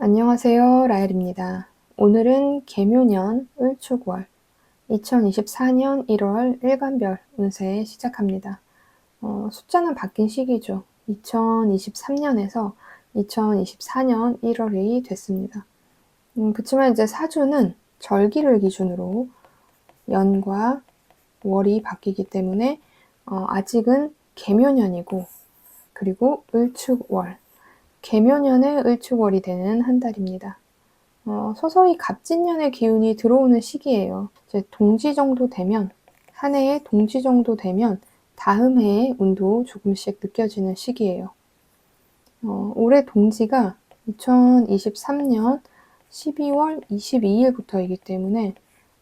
안녕하세요. 라엘입니다. 오늘은 개묘년 을축월 2024년 1월 일간별 운세 시작합니다. 숫자는 바뀐 시기죠. 2023년에서 2024년 1월이 됐습니다. 그치만 이제 사주는 절기를 기준으로 연과 월이 바뀌기 때문에 아직은 개묘년이고, 그리고 을축월, 개묘년의 을축월이 되는 한 달입니다. 서서히 갑진년의 기운이 들어오는 시기예요. 이제 동지 정도 되면, 한 해의 동지 정도 되면 다음 해의 운도 조금씩 느껴지는 시기예요. 올해 동지가 2023년 12월 22일부터이기 때문에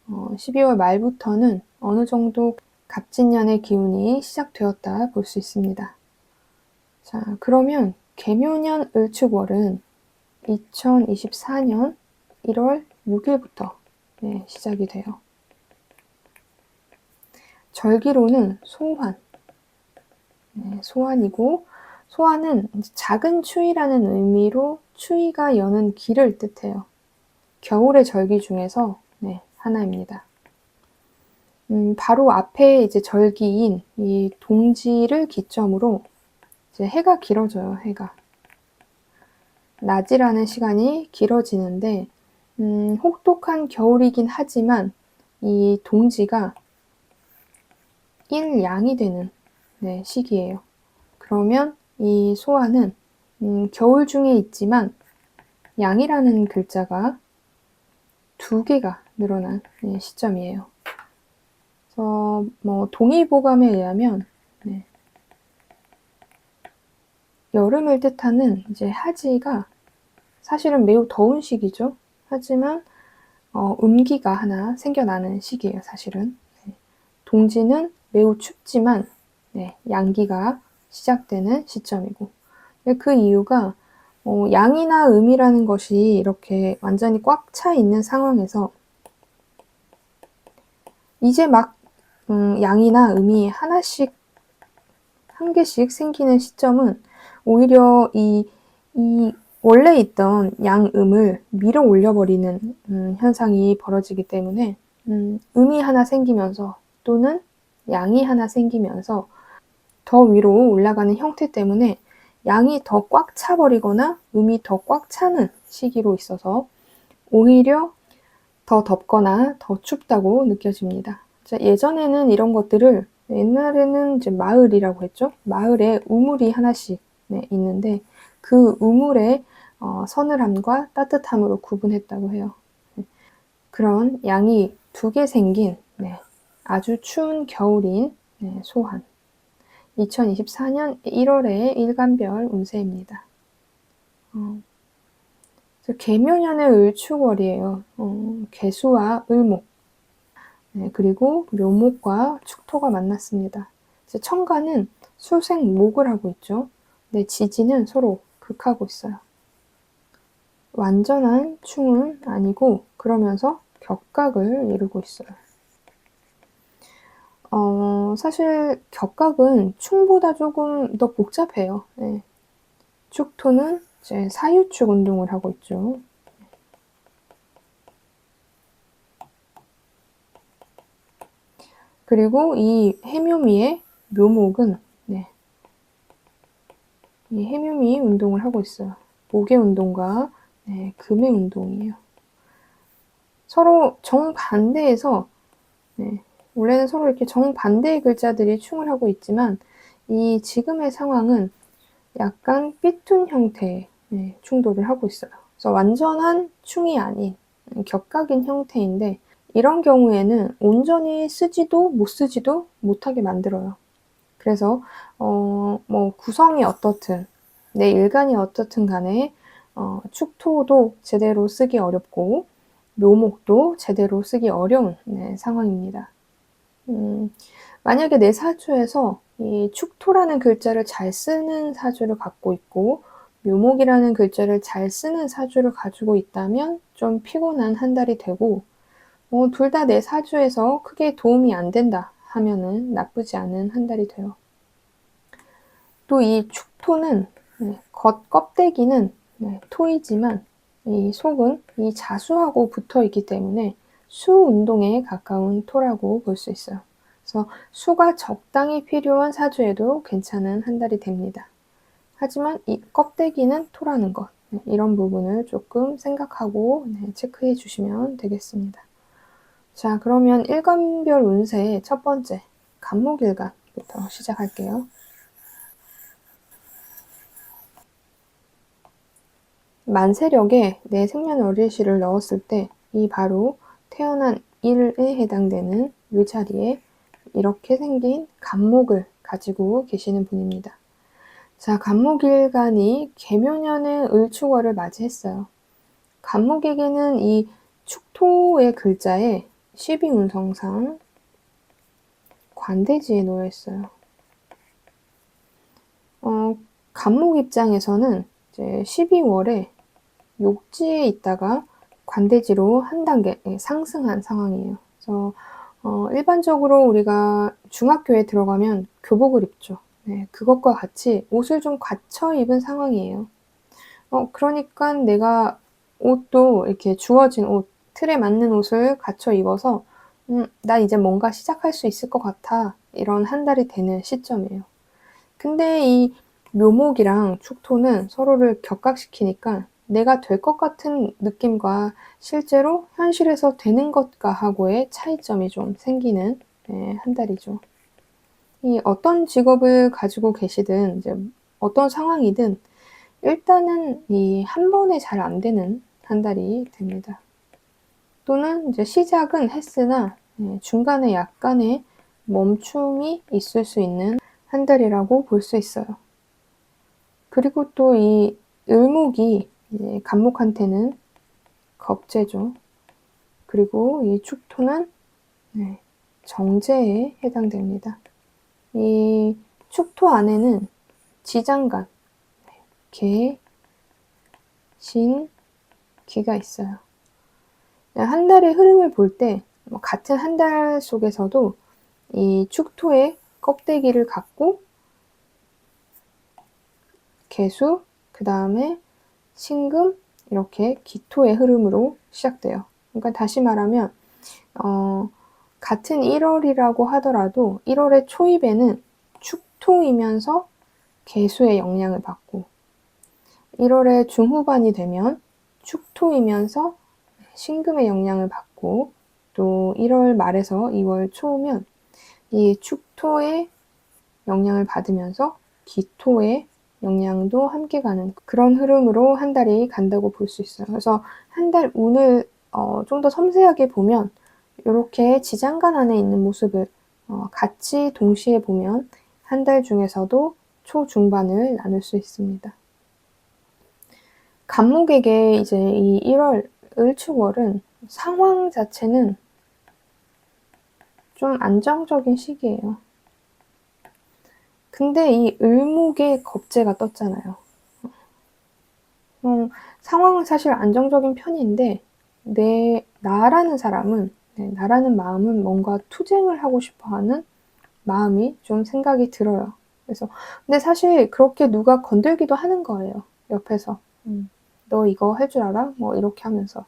12월 말부터는 어느 정도 갑진년의 기운이 시작되었다 볼 수 있습니다. 자, 그러면 개묘년 을축월은 2024년 1월 6일부터 시작이 돼요. 절기로는 소환, 소환이고, 소환은 작은 추위라는 의미로 추위가 여는 길을 뜻해요. 겨울의 절기 중에서 하나입니다. 바로 앞에 이제 절기인 이 동지를 기점으로 이제 해가 길어져요. 해가 낮이라는 시간이 길어지는데 혹독한 겨울이긴 하지만 이 동지가 일양이 되는 시기예요. 그러면 이 소화는 겨울 중에 있지만 양이라는 글자가 2개가 늘어난 시점이에요. 그래서 동의보감에 의하면 여름을 뜻하는 이제 하지가 사실은 매우 더운 시기죠. 하지만 음기가 하나 생겨나는 시기예요. 사실은 동지는 매우 춥지만 양기가 시작되는 시점이고, 그 이유가 양이나 음이라는 것이 이렇게 완전히 꽉 차 있는 상황에서 이제 막 양이나 음이 하나씩 한 개씩 생기는 시점은 오히려 이 원래 있던 양음을 밀어 올려버리는 현상이 벌어지기 때문에 음이 하나 생기면서 또는 양이 하나 생기면서 더 위로 올라가는 형태 때문에 양이 더 꽉 차버리거나 음이 더 꽉 차는 시기로 있어서 오히려 더 덥거나 더 춥다고 느껴집니다. 예전에는 이런 것들을, 옛날에는 이제 마을이라고 했죠. 마을에 우물이 하나씩 있는데 그 우물의 서늘함과 따뜻함으로 구분했다고 해요. 그런 양이 2개 생긴 아주 추운 겨울인 소환. 2024년 1월의 일간별 운세입니다. 개묘년의 을축월이에요. 개수와 을목, 그리고 묘목과 축토가 만났습니다. 천간은 수생목을 하고 있죠. 지지는 서로 극하고 있어요. 완전한 충은 아니고 그러면서 격각을 이루고 있어요. 사실 격각은 충보다 조금 더 복잡해요. 축토는 이제 사유축 운동을 하고 있죠. 그리고 이 해묘미의 묘목은 이 해묘미 운동을 하고 있어요. 목의 운동과 금의 운동이에요. 서로 정반대에서 원래는 서로 이렇게 정반대의 글자들이 충을 하고 있지만 이 지금의 상황은 약간 삐뚤 형태의 충돌을 하고 있어요. 그래서 완전한 충이 아닌 격각인 형태인데 이런 경우에는 온전히 쓰지도 못 쓰지도 못하게 만들어요. 그래서 구성이 어떻든 내 일간이 어떻든 간에 축토도 제대로 쓰기 어렵고 묘목도 제대로 쓰기 어려운 상황입니다. 만약에 내 사주에서 이 축토라는 글자를 잘 쓰는 사주를 갖고 있고 묘목이라는 글자를 잘 쓰는 사주를 가지고 있다면 좀 피곤한 한 달이 되고, 둘 다 내 사주에서 크게 도움이 안 된다 하면은 나쁘지 않은 한 달이 돼요. 또 이 축토는 겉 껍데기는 토이지만 이 속은 이 자수하고 붙어 있기 때문에 수운동에 가까운 토라고 볼 수 있어요. 그래서 수가 적당히 필요한 사주에도 괜찮은 한 달이 됩니다. 하지만 이 껍데기는 토라는 것, 이런 부분을 조금 생각하고 체크해 주시면 되겠습니다. 자, 그러면 일간별 운세의 첫 번째, 간목일간부터 시작할게요. 만세력에 내 생년월일시를 넣었을 때 이 바로 태어난 일에 해당되는 이 자리에 이렇게 생긴 간목을 가지고 계시는 분입니다. 자, 간목일간이 계묘년의 을축월을 맞이했어요. 간목에게는 이 축토의 글자에 12운성상 관대지에 놓여 있어요. 간목 입장에서는 이제 12월에 욕지에 있다가 관대지로 한 단계 상승한 상황이에요. 그래서 일반적으로 우리가 중학교에 들어가면 교복을 입죠. 네, 그것과 같이 옷을 좀 갖춰 입은 상황이에요. 그러니까 내가 옷도 이렇게 주어진 옷, 틀에 맞는 옷을 갖춰 입어서 나 이제 뭔가 시작할 수 있을 것 같아. 이런 한 달이 되는 시점이에요. 근데 이 묘목이랑 축토는 서로를 격각시키니까 내가 될 것 같은 느낌과 실제로 현실에서 되는 것과 하고의 차이점이 좀 생기는 한 달이죠. 이 어떤 직업을 가지고 계시든 이제 어떤 상황이든 일단은 이 한 번에 잘 안 되는 한 달이 됩니다. 또는 이제 시작은 했으나 중간에 약간의 멈춤이 있을 수 있는 한 달이라고 볼 수 있어요. 그리고 또 이 을목이 간목한테는 겁재죠. 그리고 이 축토는 정제에 해당됩니다. 이 축토 안에는 지장간, 개, 신, 기가 있어요. 한 달의 흐름을 볼 때 같은 한 달 속에서도 이 축토의 껍데기를 갖고 개수, 그 다음에 신금, 이렇게 기토의 흐름으로 시작돼요. 그러니까 다시 말하면 같은 1월이라고 하더라도 1월의 초입에는 축토이면서 개수의 영향을 받고 1월의 중후반이 되면 축토이면서 신금의 영향을 받고 또 1월 말에서 2월 초면 이 축토의 영향을 받으면서 기토의 영향도 함께 가는 그런 흐름으로 한 달이 간다고 볼 수 있어요. 그래서 한 달 운을 좀 더 섬세하게 보면 이렇게 지장간 안에 있는 모습을 같이 동시에 보면 한 달 중에서도 초중반을 나눌 수 있습니다. 간목에게 이제 이 1월 을축월은 상황 자체는 좀 안정적인 시기예요. 근데 이 을목에 겁재가 떴잖아요. 상황은 사실 안정적인 편인데 나라는 사람은 나라는 마음은 뭔가 투쟁을 하고 싶어하는 마음이 좀 생각이 들어요. 그래서 근데 사실 그렇게 누가 건들기도 하는 거예요. 옆에서 너 이거 할 줄 알아? 뭐 이렇게 하면서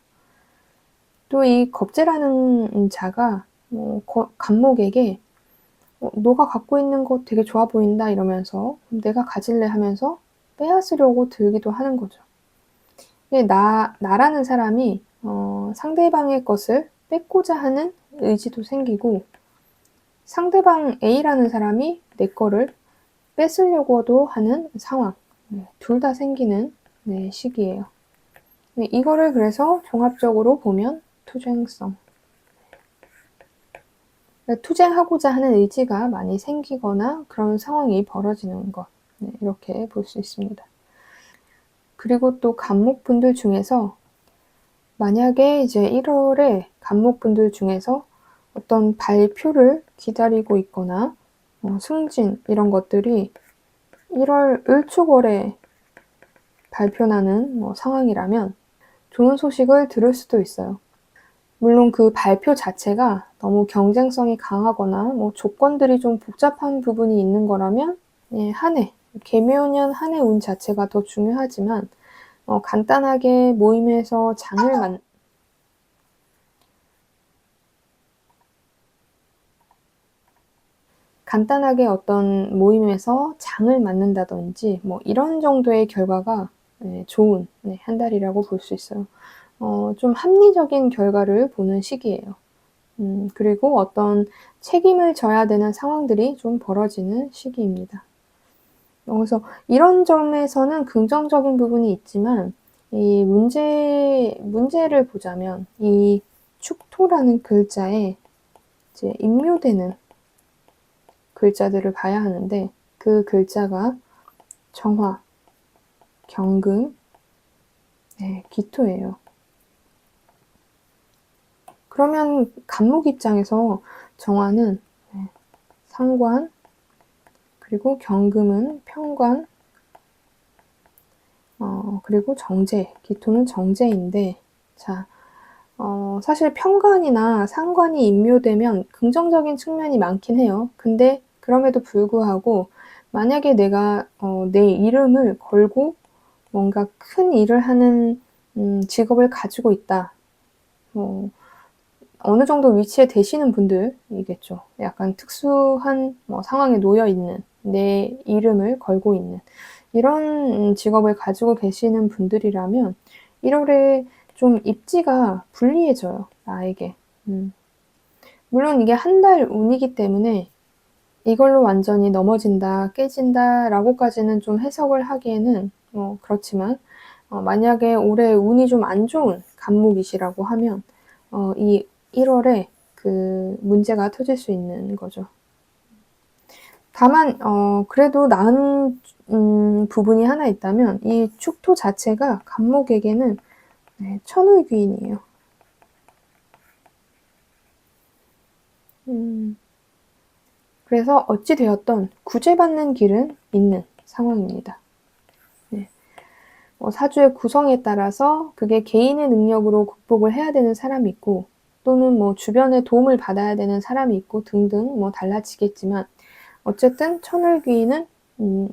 또 이 겁재라는 자가 간목에게 너가 갖고 있는 거 되게 좋아 보인다 이러면서 내가 가질래 하면서 빼앗으려고 들기도 하는 거죠. 근데 나라는 사람이 상대방의 것을 뺏고자 하는 의지도 생기고 상대방 A라는 사람이 내 거를 뺏으려고도 하는 상황, 둘 다 생기는 시기예요. 이거를 그래서 종합적으로 보면 투쟁성, 투쟁하고자 하는 의지가 많이 생기거나 그런 상황이 벌어지는 것, 이렇게 볼 수 있습니다. 그리고 또 간목분들 중에서 만약에 이제 1월에 간목분들 중에서 어떤 발표를 기다리고 있거나 승진 이런 것들이 1월 을축월에 발표나는 상황이라면 좋은 소식을 들을 수도 있어요. 물론 그 발표 자체가 너무 경쟁성이 강하거나 조건들이 좀 복잡한 부분이 있는 거라면 한 해, 계묘년 한 해 운 자체가 더 중요하지만 간단하게 모임에서 간단하게 어떤 모임에서 장을 맞는다든지 뭐 이런 정도의 결과가 좋은 한 달이라고 볼 수 있어요. 좀 합리적인 결과를 보는 시기예요. 그리고 어떤 책임을 져야 되는 상황들이 좀 벌어지는 시기입니다. 그래서 이런 점에서는 긍정적인 부분이 있지만 이 문제를 보자면 이 축토라는 글자에 이제 임묘되는 글자들을 봐야 하는데 그 글자가 정화, 경금, 기토예요. 그러면 간목 입장에서 정화는 상관, 그리고 경금은 편관, 그리고 정제, 기토는 정제인데, 자, 사실 편관이나 상관이 임묘되면 긍정적인 측면이 많긴 해요. 근데 그럼에도 불구하고 만약에 내가 내 이름을 걸고 뭔가 큰 일을 하는 직업을 가지고 있다. 어느 정도 위치에 되시는 분들이겠죠. 약간 특수한 상황에 놓여 있는, 내 이름을 걸고 있는 이런 직업을 가지고 계시는 분들이라면 1월에 좀 입지가 불리해져요, 나에게. 물론 이게 한 달 운이기 때문에 이걸로 완전히 넘어진다, 깨진다 라고까지는 좀 해석을 하기에는 그렇지만 만약에 올해 운이 좀 안 좋은 간목이시라고 하면 이 1월에 그 문제가 터질 수 있는 거죠. 다만 그래도 나은 부분이 하나 있다면 이 축토 자체가 간목에게는 천울귀인이에요. 그래서 어찌 되었던 구제받는 길은 있는 상황입니다. 사주의 구성에 따라서 그게 개인의 능력으로 극복을 해야 되는 사람이 있고 또는 뭐 주변의 도움을 받아야 되는 사람이 있고 등등 뭐 달라지겠지만 어쨌든 천을귀인은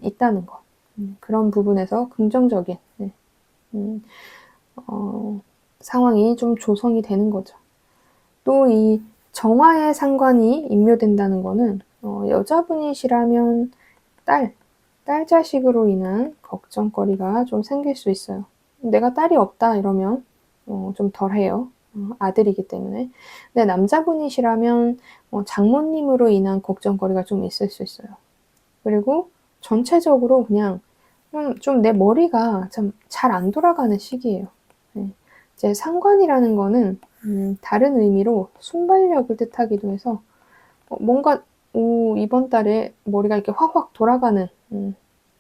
있다는 것. 그런 부분에서 긍정적인 상황이 좀 조성이 되는 거죠. 또 이 정화의 상관이 임묘된다는 거는 여자분이시라면 딸 자식으로 인한 걱정거리가 좀 생길 수 있어요. 내가 딸이 없다 이러면 좀 덜해요. 아들이기 때문에. 근데 남자분이시라면 장모님으로 인한 걱정거리가 좀 있을 수 있어요. 그리고 전체적으로 그냥 좀 내 머리가 참 잘 안 돌아가는 시기예요. 이제 상관이라는 거는 다른 의미로 순발력을 뜻하기도 해서 뭔가 이번 달에 머리가 이렇게 확확 돌아가는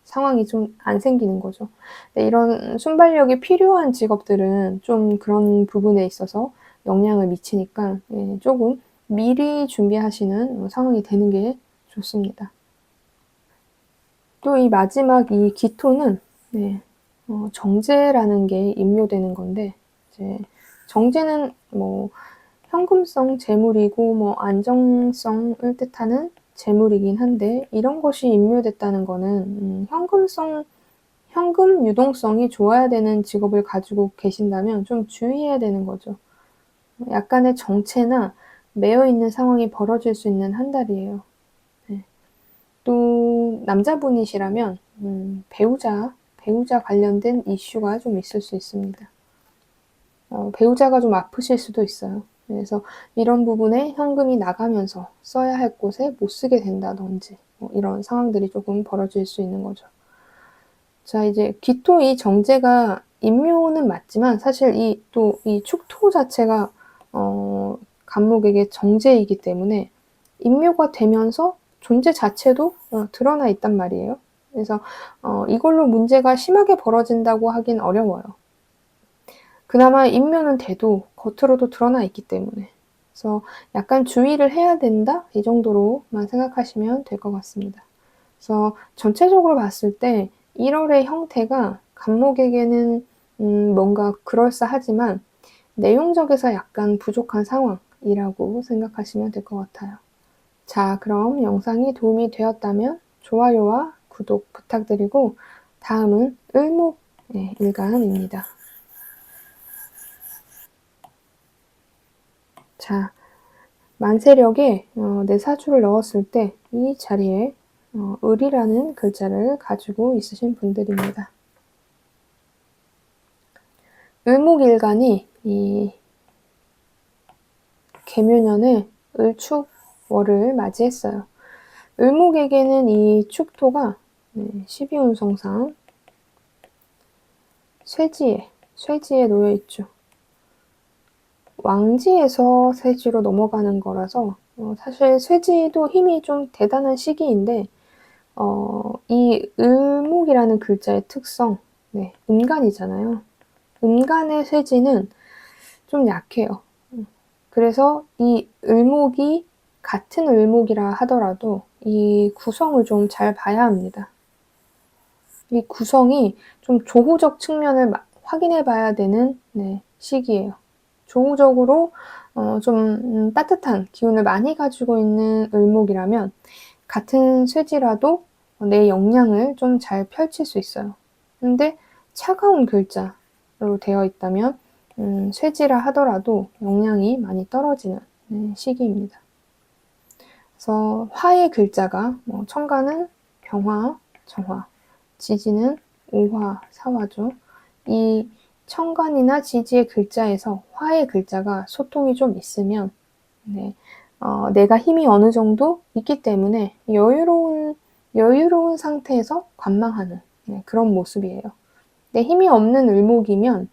상황이 좀 안 생기는 거죠. 근데 이런 순발력이 필요한 직업들은 좀 그런 부분에 있어서 영향을 미치니까 조금 미리 준비하시는 상황이 되는 게 좋습니다. 또 이 마지막 이 기토는 정제라는 게 임묘되는 건데 이제 정제는 뭐 현금성 재물이고 뭐 안정성을 뜻하는 재물이긴 한데 이런 것이 임묘됐다는 거는 현금 유동성이 좋아야 되는 직업을 가지고 계신다면 좀 주의해야 되는 거죠. 약간의 정체나 매여 있는 상황이 벌어질 수 있는 한 달이에요. 또 남자분이시라면 배우자 관련된 이슈가 좀 있을 수 있습니다. 배우자가 좀 아프실 수도 있어요. 그래서 이런 부분에 현금이 나가면서 써야 할 곳에 못 쓰게 된다든지 이런 상황들이 조금 벌어질 수 있는 거죠. 자, 이제 기토 이 정제가 임묘는 맞지만 사실 이 축토 자체가 간목에게 정제이기 때문에 임묘가 되면서 존재 자체도 드러나 있단 말이에요. 그래서 이걸로 문제가 심하게 벌어진다고 하긴 어려워요. 그나마 임묘는 돼도 겉으로도 드러나 있기 때문에 그래서 약간 주의를 해야 된다 이 정도로만 생각하시면 될 것 같습니다. 그래서 전체적으로 봤을 때 1월의 형태가 간목에게는 뭔가 그럴싸하지만 내용적에서 약간 부족한 상황이라고 생각하시면 될 것 같아요. 자, 그럼 영상이 도움이 되었다면 좋아요와 구독 부탁드리고 다음은 을목 일간입니다. 자, 만세력에 내 사주를 넣었을 때 이 자리에 을이라는 글자를 가지고 있으신 분들입니다. 을목일간이 이 계묘년에 을축월을 맞이했어요. 을목에게는 이 축토가 12운성상 쇠지에 놓여 있죠. 왕지에서 쇠지로 넘어가는 거라서 사실 쇠지도 힘이 좀 대단한 시기인데 이 을목이라는 글자의 특성, 음간이잖아요. 음간의 쇠지는 좀 약해요. 그래서 이 을목이 같은 을목이라 하더라도 이 구성을 좀 잘 봐야 합니다. 이 구성이 좀 조후적 측면을 확인해 봐야 되는 시기예요. 조후적으로 좀 따뜻한 기운을 많이 가지고 있는 을목이라면 같은 쇠지라도 내 역량을 좀 잘 펼칠 수 있어요. 근데 차가운 글자로 되어 있다면 쇠지라 하더라도 역량이 많이 떨어지는 시기입니다. 그래서 화의 글자가 청가는 병화, 정화, 지지는 오화, 사화죠. 이 청간이나 지지의 글자에서 화의 글자가 소통이 좀 있으면 내가 힘이 어느 정도 있기 때문에 여유로운 상태에서 관망하는 그런 모습이에요. 내 힘이 없는 을목이면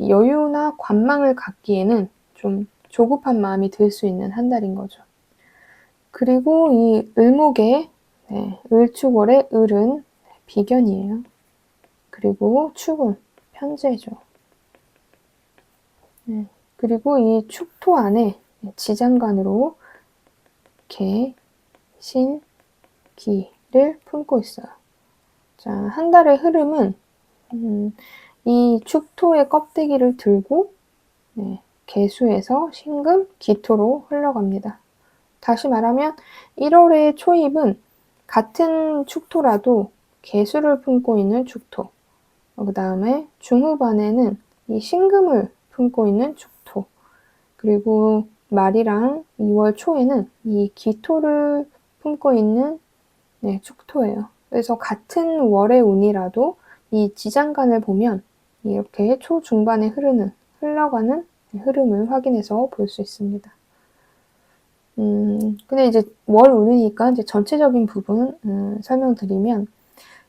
여유나 관망을 갖기에는 좀 조급한 마음이 들 수 있는 한 달인 거죠. 그리고 이 을목의 을축월의 을은 비견이에요. 그리고 축은 편재죠. 그리고 이 축토 안에 지장간으로 개, 신, 기를 품고 있어요. 자, 한 달의 흐름은 이 축토의 껍데기를 들고 개수에서 신금, 기토로 흘러갑니다. 다시 말하면 1월의 초입은 같은 축토라도 개수를 품고 있는 축토, 그 다음에 중후반에는 이 신금을 품고 있는 축토, 그리고 말이랑 2월 초에는 이 기토를 품고 있는 축토예요. 그래서 같은 월의 운이라도 이 지장간을 보면 이렇게 초중반에 흘러가는 흐름을 확인해서 볼 수 있습니다. 근데 이제 월 운이니까 이제 전체적인 부분 설명드리면,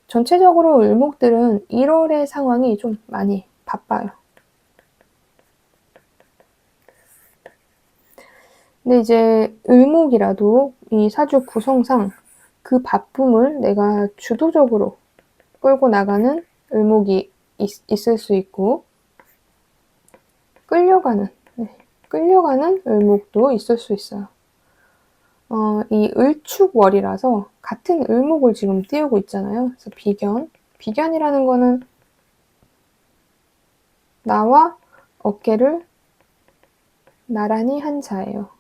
전체적으로 을목들은 1월의 상황이 좀 많이 바빠요. 근데 이제 을목이라도 이 사주 구성상 그 바쁨을 내가 주도적으로 끌고 나가는 을목이 있을 수 있고, 끌려가는 을목도 있을 수 있어요. 이 을축월이라서 같은 을목을 지금 띄우고 있잖아요. 그래서 비견이라는 거는 나와 어깨를 나란히 한 자예요.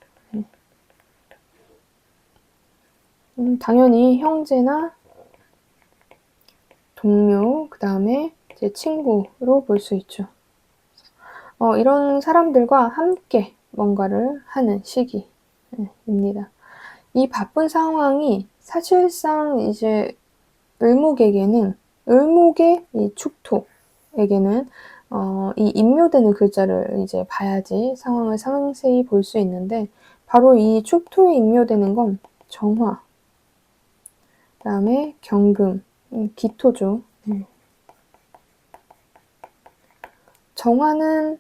당연히 형제나 동료, 그 다음에 제 친구로 볼 수 있죠. 이런 사람들과 함께 뭔가를 하는 시기입니다. 이 바쁜 상황이 사실상 이제 을목의 이 축토에게는 이 임묘되는 글자를 이제 봐야지 상황을 상세히 볼 수 있는데, 바로 이 축토에 임묘되는 건 정화, 그 다음에 경금, 기토죠. 정화는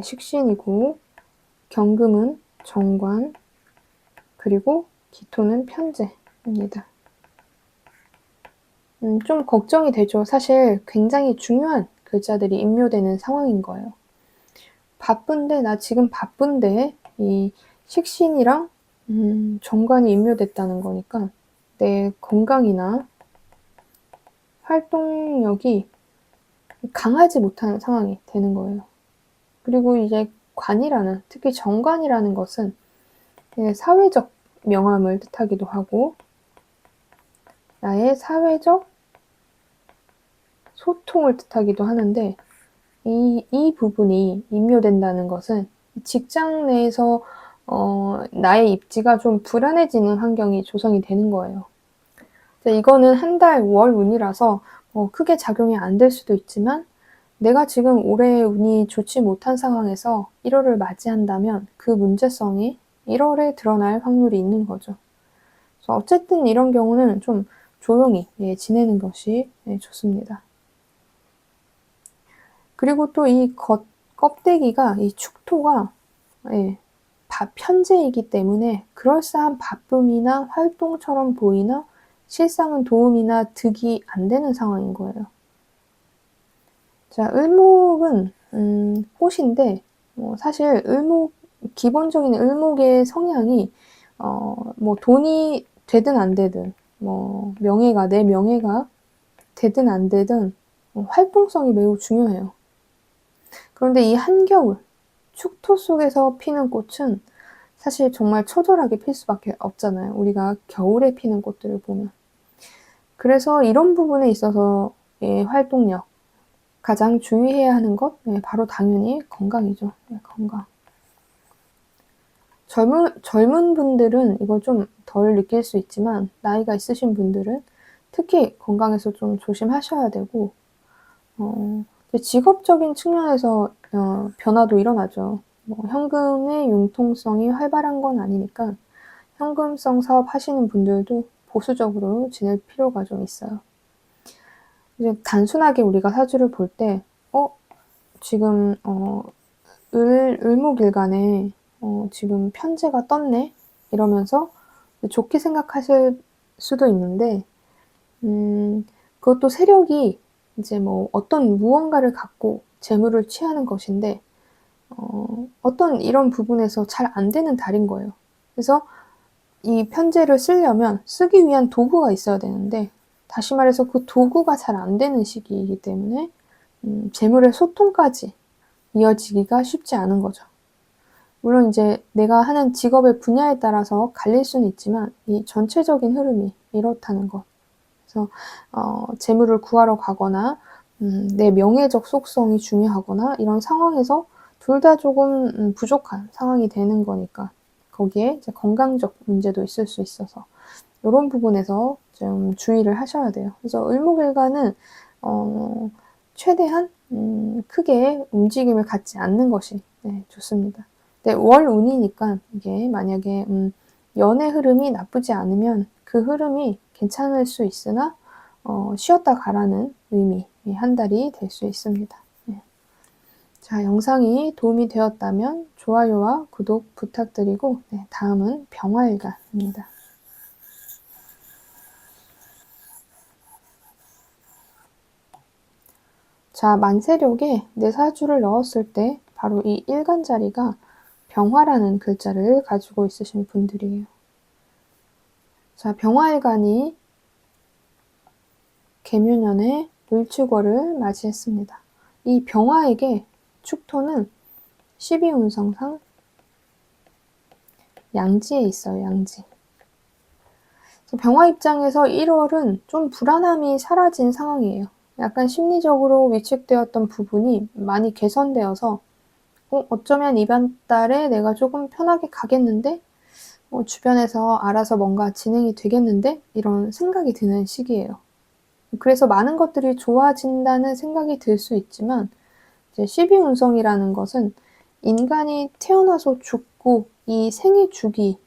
식신이고, 경금은 정관, 그리고 기토는 편재입니다. 좀 걱정이 되죠. 사실 굉장히 중요한 글자들이 임묘되는 상황인 거예요. 나 지금 바쁜데 이 식신이랑 정관이 임묘됐다는 거니까 내 건강이나 활동력이 강하지 못한 상황이 되는 거예요. 그리고 이제 특히 정관이라는 것은 사회적 명함을 뜻하기도 하고, 나의 사회적 소통을 뜻하기도 하는데 이 부분이 임묘된다는 것은 직장 내에서 나의 입지가 좀 불안해지는 환경이 조성이 되는 거예요. 이거는 한 달 월 운이라서 크게 작용이 안 될 수도 있지만 내가 지금 올해 운이 좋지 못한 상황에서 1월을 맞이한다면 그 문제성이 1월에 드러날 확률이 있는 거죠. 그래서 어쨌든 이런 경우는 좀 조용히 지내는 것이 좋습니다. 그리고 또 이 껍데기가 이 축토가 편재이기 때문에 그럴싸한 바쁨이나 활동처럼 보이나 실상은 도움이나 득이 안 되는 상황인 거예요. 자, 을목은 꽃인데 사실 기본적인 을목의 성향이 뭐 돈이 되든 안 되든 내 명예가 되든 안 되든 활동성이 매우 중요해요. 그런데 이 한겨울 축토 속에서 피는 꽃은 사실 정말 처절하게 필 수밖에 없잖아요. 우리가 겨울에 피는 꽃들을 보면. 그래서 이런 부분에 있어서 활동력, 가장 주의해야 하는 것, 바로 당연히 건강이죠. 건강. 젊은 분들은 이걸 좀 덜 느낄 수 있지만 나이가 있으신 분들은 특히 건강에서 좀 조심하셔야 되고 직업적인 측면에서 변화도 일어나죠. 현금의 융통성이 활발한 건 아니니까 현금성 사업 하시는 분들도 보수적으로 지낼 필요가 좀 있어요. 이제 단순하게 우리가 사주를 볼 때 지금 을목일간에 지금 편재가 떴네 이러면서 좋게 생각하실 수도 있는데 그것도 세력이 이제 어떤 무언가를 갖고 재물을 취하는 것인데 어떤 이런 부분에서 잘 안 되는 달인 거예요. 그래서 이 편재를 쓰려면 쓰기 위한 도구가 있어야 되는데 다시 말해서 그 도구가 잘 안 되는 시기이기 때문에 재물의 소통까지 이어지기가 쉽지 않은 거죠. 물론 이제 내가 하는 직업의 분야에 따라서 갈릴 수는 있지만 이 전체적인 흐름이 이렇다는 것. 그래서 재물을 구하러 가거나 내 명예적 속성이 중요하거나 이런 상황에서 둘 다 조금 부족한 상황이 되는 거니까 거기에 이제 건강적 문제도 있을 수 있어서 이런 부분에서 좀 주의를 하셔야 돼요. 그래서 을목일간은 최대한 크게 움직임을 갖지 않는 것이 좋습니다. 근데 월운이니까 이게 만약에 연의 흐름이 나쁘지 않으면 그 흐름이 괜찮을 수 있으나 쉬었다 가라는 의미 한 달이 될 수 있습니다. 자, 영상이 도움이 되었다면 좋아요와 구독 부탁드리고 다음은 병화일간입니다. 자, 만세력에 내 사주를 넣었을 때 바로 이 일간 자리가 병화라는 글자를 가지고 있으신 분들이에요. 자, 병화일간이 계묘년에 을축월을 맞이했습니다. 이 병화에게 축토는 12운성상 양지에 있어요. 양지. 병화 입장에서 1월은 좀 불안함이 사라진 상황이에요. 약간 심리적으로 위축되었던 부분이 많이 개선되어서 어쩌면 이번 달에 내가 조금 편하게 가겠는데 주변에서 알아서 뭔가 진행이 되겠는데 이런 생각이 드는 시기예요. 그래서 많은 것들이 좋아진다는 생각이 들 수 있지만 이제 12운성이라는 것은 인간이 태어나서 죽고 이 생의 주기예요.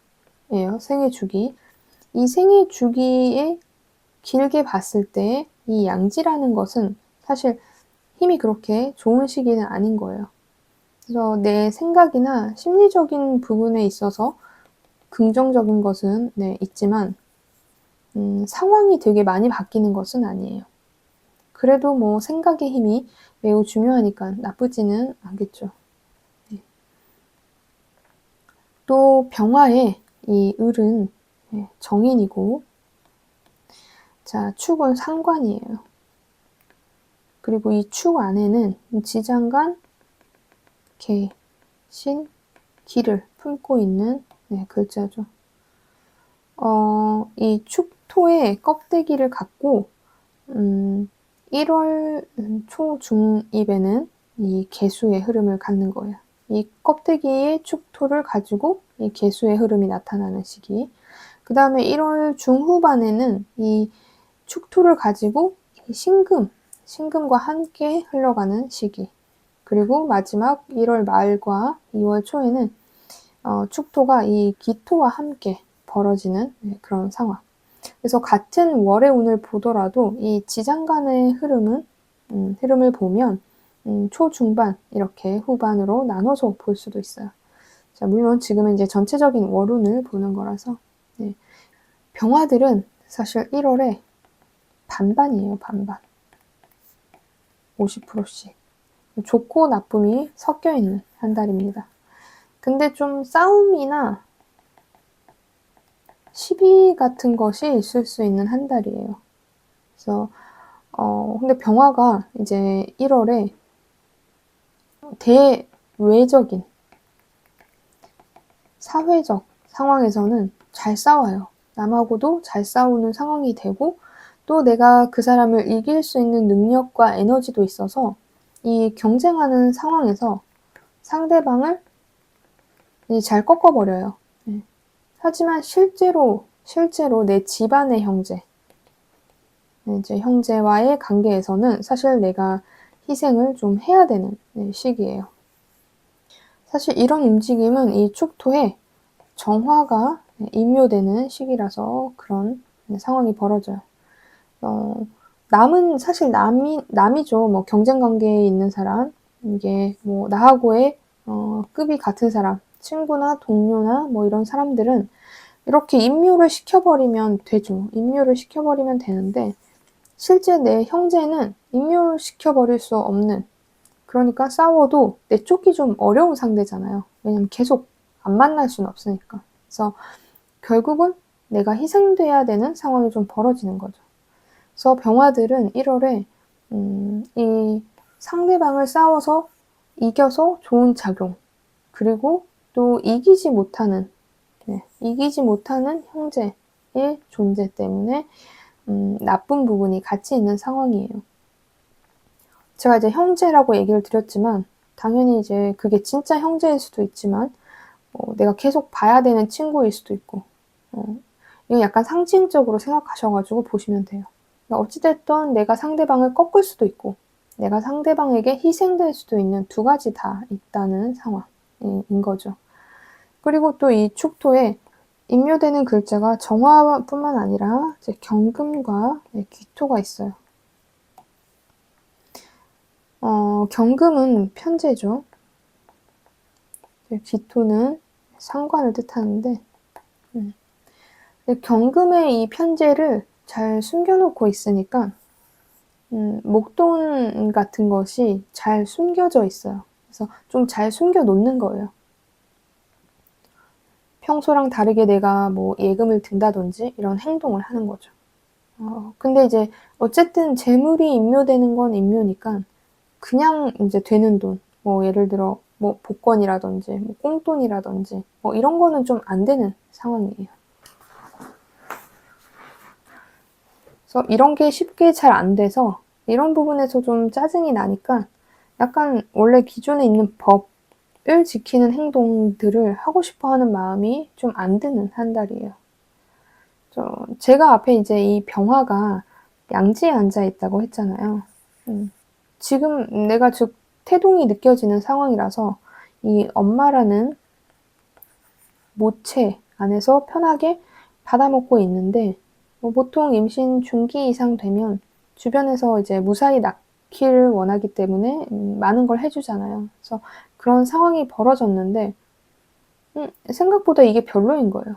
생의 주기. 이 생의 주기에 길게 봤을 때 이 양지라는 것은 사실 힘이 그렇게 좋은 시기는 아닌 거예요. 그래서 내 생각이나 심리적인 부분에 있어서 긍정적인 것은 있지만 상황이 되게 많이 바뀌는 것은 아니에요. 그래도 생각의 힘이 매우 중요하니까 나쁘지는 않겠죠. 또 병화의 이 을은 정인이고 자, 축은 상관이에요. 그리고 이 축 안에는 지장간, 개, 신, 기를 품고 있는 글자죠. 이 축토의 껍데기를 갖고 1월 초중입에는 이 개수의 흐름을 갖는 거예요. 이 껍데기의 축토를 가지고 이 개수의 흐름이 나타나는 시기. 그 다음에 1월 중후반에는 이 축토를 가지고 이 신금과 함께 흘러가는 시기. 그리고 마지막 1월 말과 2월 초에는 축토가 이 기토와 함께 벌어지는 그런 상황. 그래서 같은 월의 운을 보더라도 이 지장 간의 흐름을 보면 초중반 이렇게 후반으로 나눠서 볼 수도 있어요. 자, 물론 지금은 이제 전체적인 월운을 보는 거라서 네. 병화들은 사실 1월에 반반이에요. 반반. 50%씩. 좋고 나쁨이 섞여 있는 한 달입니다. 근데 좀 싸움이나 시비 같은 것이 있을 수 있는 한 달이에요. 그래서 근데 병화가 이제 1월에 대외적인 사회적 상황에서는 잘 싸워요. 남하고도 잘 싸우는 상황이 되고 또 내가 그 사람을 이길 수 있는 능력과 에너지도 있어서 이 경쟁하는 상황에서 상대방을 잘 꺾어버려요. 네. 하지만 실제로 내 집안의 형제, 이제 형제와의 관계에서는 사실 내가 희생을 좀 해야 되는 시기예요. 사실 이런 움직임은 이 축토에 정화가 임묘되는 시기라서 그런 상황이 벌어져요. 남은 사실 남이죠. 뭐 경쟁 관계에 있는 사람, 이게 뭐 나하고의 급이 같은 사람, 친구나 동료나 뭐 이런 사람들은 이렇게 임묘를 시켜버리면 되죠. 임묘를 시켜버리면 되는데 실제 내 형제는 임묘시켜버릴 수 없는, 그러니까 싸워도 내쫓기 좀 어려운 상대잖아요. 왜냐면 계속 안 만날 수는 없으니까. 그래서 결국은 내가 희생돼야 되는 상황이 좀 벌어지는 거죠. 그래서 병화들은 1월에 이 상대방을 싸워서 이겨서 좋은 작용, 그리고 또 이기지 못하는 형제의 존재 때문에 나쁜 부분이 같이 있는 상황이에요. 제가 이제 형제라고 얘기를 드렸지만 당연히 이제 그게 진짜 형제일 수도 있지만 내가 계속 봐야 되는 친구일 수도 있고 이건 약간 상징적으로 생각하셔가지고 보시면 돼요. 그러니까 어찌됐든 내가 상대방을 꺾을 수도 있고 내가 상대방에게 희생될 수도 있는 두 가지 다 있다는 상황인 거죠. 그리고 또 이 축토에 임묘되는 글자가 정화뿐만 아니라 이제 경금과 귀토가 있어요. 경금은 편재죠. 귀토는 상관을 뜻하는데 경금의 이 편재를 잘 숨겨놓고 있으니까 목돈 같은 것이 잘 숨겨져 있어요. 그래서 좀 잘 숨겨놓는 거예요. 평소랑 다르게 내가 뭐 예금을 든다든지 이런 행동을 하는 거죠. 근데 이제 어쨌든 재물이 임묘되는 건 임묘니까 그냥 이제 되는 돈, 뭐 예를 들어 뭐 복권이라든지 뭐 꽁돈이라든지 뭐 이런 거는 좀 안 되는 상황이에요. 그래서 이런 게 쉽게 잘 안 돼서 이런 부분에서 좀 짜증이 나니까 약간 원래 기존에 있는 법을 지키는 행동들을 하고 싶어 하는 마음이 좀 안 드는 한 달이에요. 제가 앞에 이제 이 병화가 양지에 앉아 있다고 했잖아요. 지금 내가 즉 태동이 느껴지는 상황이라서 이 엄마라는 모체 안에서 편하게 받아먹고 있는데 보통 임신 중기 이상 되면 주변에서 이제 무사히 낳기를 원하기 때문에 많은 걸 해주잖아요. 그래서 그런 상황이 벌어졌는데 생각보다 이게 별로인 거예요.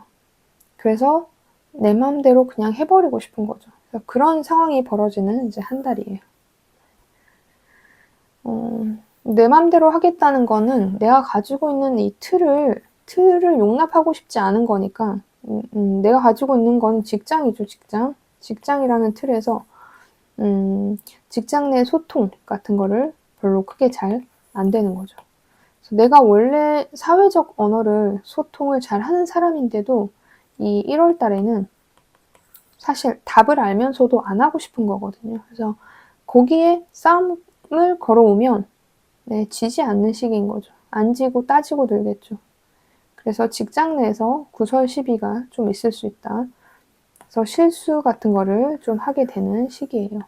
그래서 내 마음대로 그냥 해버리고 싶은 거죠. 그런 상황이 벌어지는 이제 한 달이에요. 내 맘대로 하겠다는 거는 내가 가지고 있는 이 틀을 용납하고 싶지 않은 거니까 내가 가지고 있는 건 직장이죠. 직장이라는 틀에서 직장 내 소통 같은 거를 별로 크게 잘 안 되는 거죠. 그래서 내가 원래 사회적 언어를 소통을 잘 하는 사람인데도 이 1월 달에는 사실 답을 알면서도 안 하고 싶은 거거든요. 그래서 거기에 싸움을 걸어오면 네, 지지 않는 시기인 거죠. 안 지고 따지고 들겠죠. 그래서 직장 내에서 구설 시비가 좀 있을 수 있다. 그래서 실수 같은 거를 좀 하게 되는 시기예요.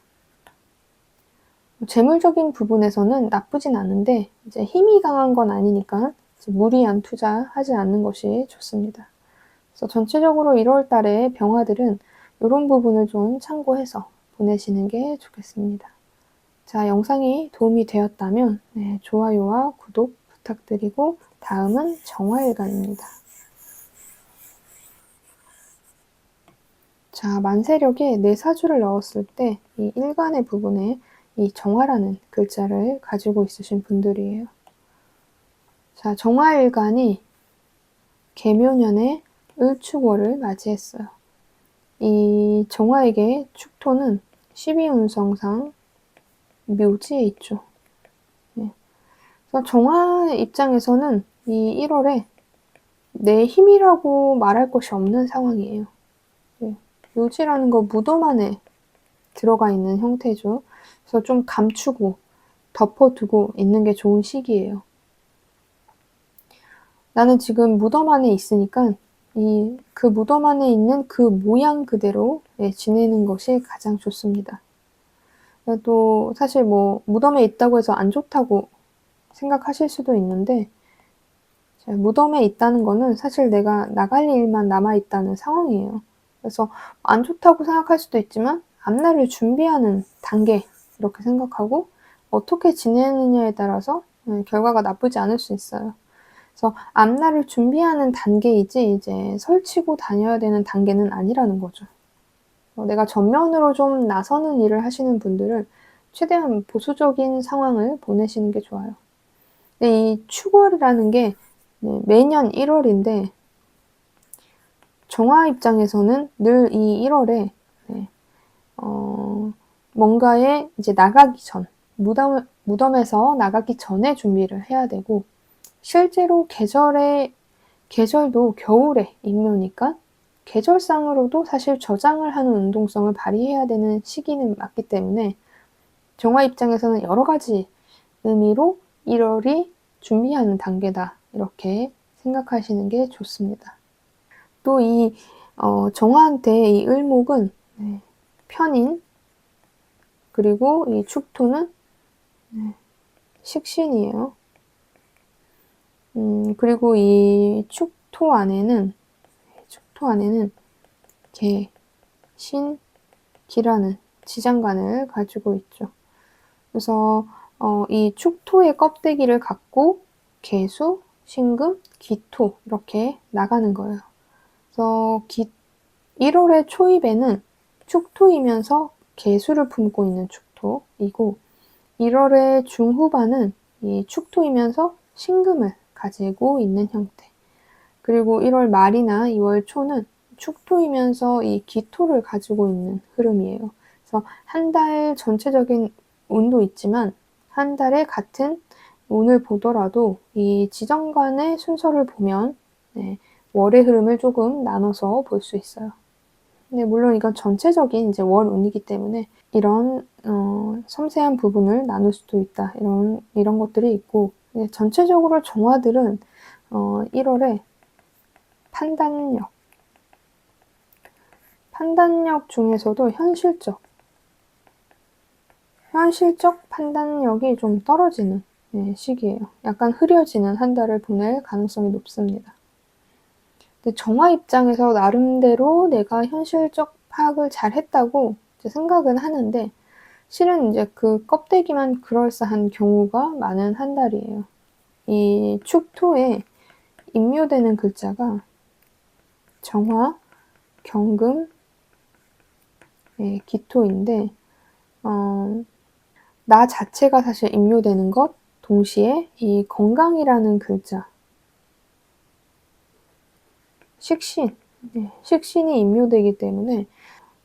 재물적인 부분에서는 나쁘진 않은데 이제 힘이 강한 건 아니니까 무리한 투자하지 않는 것이 좋습니다. 그래서 전체적으로 1월 달에 병화들은 이런 부분을 좀 참고해서 보내시는 게 좋겠습니다. 자, 영상이 도움이 되었다면 네, 좋아요와 구독 부탁드리고 다음은 정화일간입니다. 자, 만세력에 내사주를 넣었을 때 이 일간의 부분에 이 정화라는 글자를 가지고 있으신 분들이에요. 자, 정화일간이 계묘년에 을축월을 맞이했어요. 이 정화에게 축토는 12운성상 묘지에 있죠. 네. 그래서 정화 입장에서는 이 1월에 내 힘이라고 말할 것이 없는 상황이에요. 네. 묘지라는 거 무덤 안에 들어가 있는 형태죠. 그래서 좀 감추고 덮어두고 있는 게 좋은 시기예요. 나는 지금 무덤 안에 있으니까 그 무덤 안에 있는 그 모양 그대로 지내는 것이 가장 좋습니다. 또 사실 뭐 무덤에 있다고 해서 안 좋다고 생각하실 수도 있는데 무덤에 있다는 거는 사실 내가 나갈 일만 남아있다는 상황이에요. 그래서 안 좋다고 생각할 수도 있지만 앞날을 준비하는 단계 이렇게 생각하고 어떻게 지내느냐에 따라서 결과가 나쁘지 않을 수 있어요. 그래서 앞날을 준비하는 단계이지 이제 설치고 다녀야 되는 단계는 아니라는 거죠. 내가 전면으로 좀 나서는 일을 하시는 분들은 최대한 보수적인 상황을 보내시는 게 좋아요. 근데 이 축월이라는 게 매년 1월인데 정화 입장에서는 늘 이 1월에 뭔가에 이제 나가기 전 무덤에서 나가기 전에 준비를 해야 되고 실제로 계절도 겨울에 임묘니까 계절상으로도 사실 저장을 하는 운동성을 발휘해야 되는 시기는 맞기 때문에 정화 입장에서는 여러 가지 의미로 1월이 준비하는 단계다 이렇게 생각하시는 게 좋습니다. 또 이 정화한테 이 을목은 편인 그리고 이 축토는 식신이에요. 그리고 이 축토 안에는 개, 신, 기라는 지장간을 가지고 있죠. 그래서 이 축토의 껍데기를 갖고 개수, 신금, 기토 이렇게 나가는 거예요. 그래서 1월의 초입에는 축토이면서 개수를 품고 있는 축토이고 1월의 중후반은 이 축토이면서 신금을 가지고 있는 형태. 그리고 1월 말이나 2월 초는 축토이면서 이 기토를 가지고 있는 흐름이에요. 그래서 한 달 전체적인 운도 있지만 한 달에 같은 운을 보더라도 이 지정간의 순서를 보면 월의 흐름을 조금 나눠서 볼 수 있어요. 근데 물론 이건 전체적인 이제 월 운이기 때문에 이런 섬세한 부분을 나눌 수도 있다. 이런 것들이 있고 전체적으로 정화들은 1월에 판단력 중에서도 현실적 판단력이 좀 떨어지는 시기예요. 약간 흐려지는 한 달을 보낼 가능성이 높습니다. 근데 정화 입장에서 나름대로 내가 현실적 파악을 잘 했다고 생각은 하는데 실은 이제 그 껍데기만 그럴싸한 경우가 많은 한 달이에요. 이 축토에 임묘되는 글자가 정화, 경금, 기토인데 나 자체가 사실 임묘되는 것 동시에 이 건강이라는 글자 식신이 임묘되기 때문에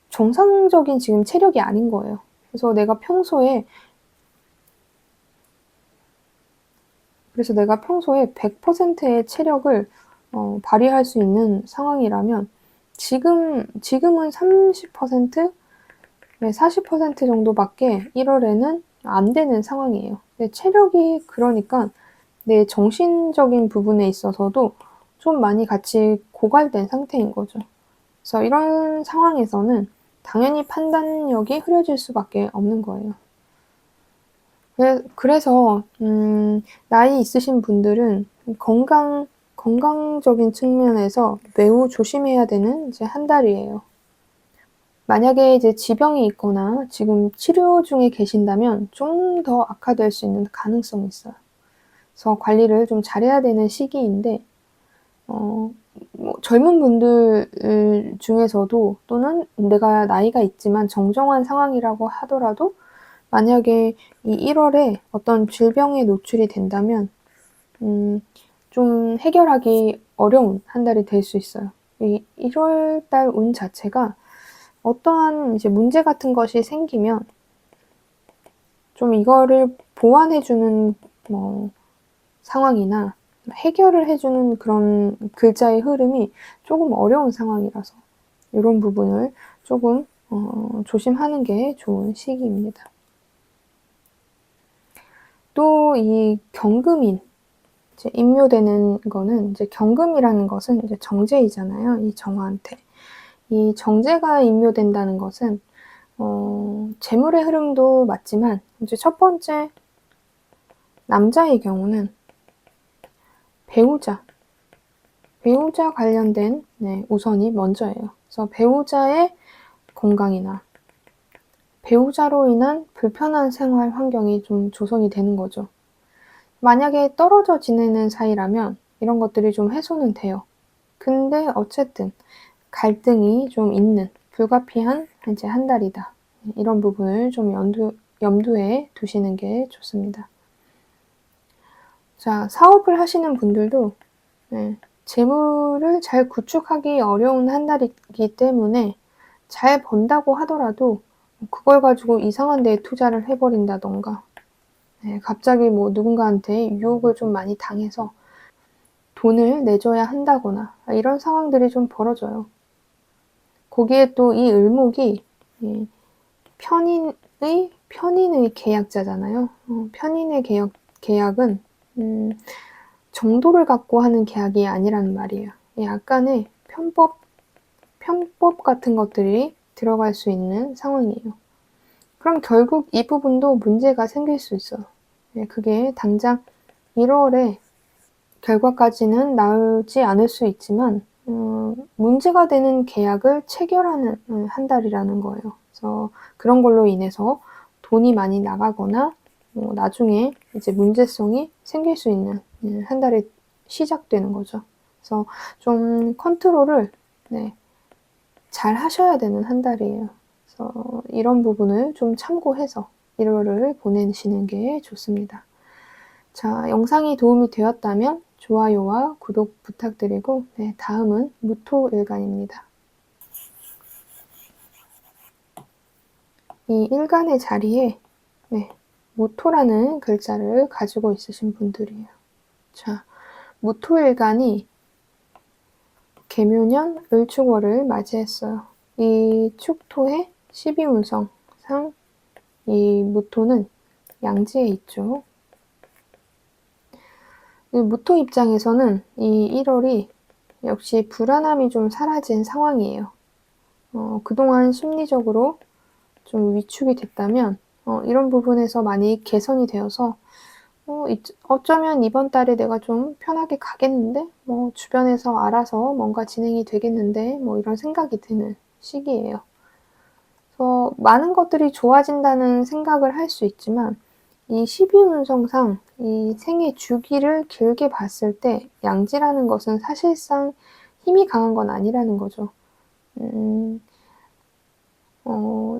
정상적인 지금 체력이 아닌 거예요. 그래서 내가 평소에 100%의 체력을 발휘할 수 있는 상황이라면 지금은 30%? 40% 정도밖에 1월에는 안 되는 상황이에요. 근데 체력이 그러니까 내 정신적인 부분에 있어서도 좀 많이 같이 고갈된 상태인 거죠. 그래서 이런 상황에서는 당연히 판단력이 흐려질 수밖에 없는 거예요. 그래서 나이 있으신 분들은 건강적인 측면에서 매우 조심해야 되는 이제 한 달이에요. 만약에 이제 지병이 있거나 지금 치료 중에 계신다면 좀 더 악화될 수 있는 가능성이 있어요. 그래서 관리를 좀 잘해야 되는 시기인데 뭐 젊은 분들 중에서도 또는 내가 나이가 있지만 정정한 상황이라고 하더라도 만약에 이 1월에 어떤 질병에 노출이 된다면 좀 해결하기 어려운 한 달이 될 수 있어요. 이 1월 달 운 자체가 어떠한 이제 문제 같은 것이 생기면 좀 이거를 보완해 주는 뭐 상황이나 해결을 해 주는 그런 글자의 흐름이 조금 어려운 상황이라서 요런 부분을 조금 조심하는 게 좋은 시기입니다. 또 이 경금인 이제 임묘되는 거는 이제 경금이라는 것은 이제 정제이잖아요, 이 정화한테. 이 정제가 임묘된다는 것은 재물의 흐름도 맞지만 이제 첫 번째 남자의 경우는 배우자 관련된 우선이 먼저예요. 그래서 배우자의 건강이나 배우자로 인한 불편한 생활 환경이 좀 조성이 되는 거죠. 만약에 떨어져 지내는 사이라면 이런 것들이 좀 해소는 돼요. 근데 어쨌든 갈등이 좀 있는 불가피한 이제 한 달이다. 이런 부분을 좀 염두에 두시는 게 좋습니다. 자, 사업을 하시는 분들도 재물을 잘 구축하기 어려운 한 달이기 때문에 잘 번다고 하더라도 그걸 가지고 이상한 데에 투자를 해버린다던가 갑자기 뭐 누군가한테 유혹을 좀 많이 당해서 돈을 내줘야 한다거나 이런 상황들이 좀 벌어져요. 거기에 또 이 을목이 편인의 계약자잖아요. 편인의 계약은 정도를 갖고 하는 계약이 아니라는 말이에요. 약간의 편법 같은 것들이 들어갈 수 있는 상황이에요. 그럼 결국 이 부분도 문제가 생길 수 있어요. 그게 당장 1월에 결과까지는 나오지 않을 수 있지만 문제가 되는 계약을 체결하는 한 달이라는 거예요. 그래서 그런 걸로 인해서 돈이 많이 나가거나 나중에 이제 문제성이 생길 수 있는 한 달이 시작되는 거죠. 그래서 좀 컨트롤을 잘 하셔야 되는 한 달이에요. 그래서 이런 부분을 좀 참고해서 1월을 보내시는 게 좋습니다. 자, 영상이 도움이 되었다면 좋아요와 구독 부탁드리고 다음은 무토일간입니다. 이 일간의 자리에 무토라는 글자를 가지고 있으신 분들이에요. 자, 무토일간이 계묘년 을축월을 맞이했어요. 이 축토의 12운성상 이 무토는 양지에 있죠. 무토 입장에서는 이 1월이 역시 불안함이 좀 사라진 상황이에요. 그동안 심리적으로 좀 위축이 됐다면 이런 부분에서 많이 개선이 되어서 어쩌면 이번 달에 내가 좀 편하게 가겠는데? 뭐 주변에서 알아서 뭔가 진행이 되겠는데? 뭐 이런 생각이 드는 시기예요. 그래서 많은 것들이 좋아진다는 생각을 할 수 있지만 이 12운성상 이 생의 주기를 길게 봤을 때 양지라는 것은 사실상 힘이 강한 건 아니라는 거죠.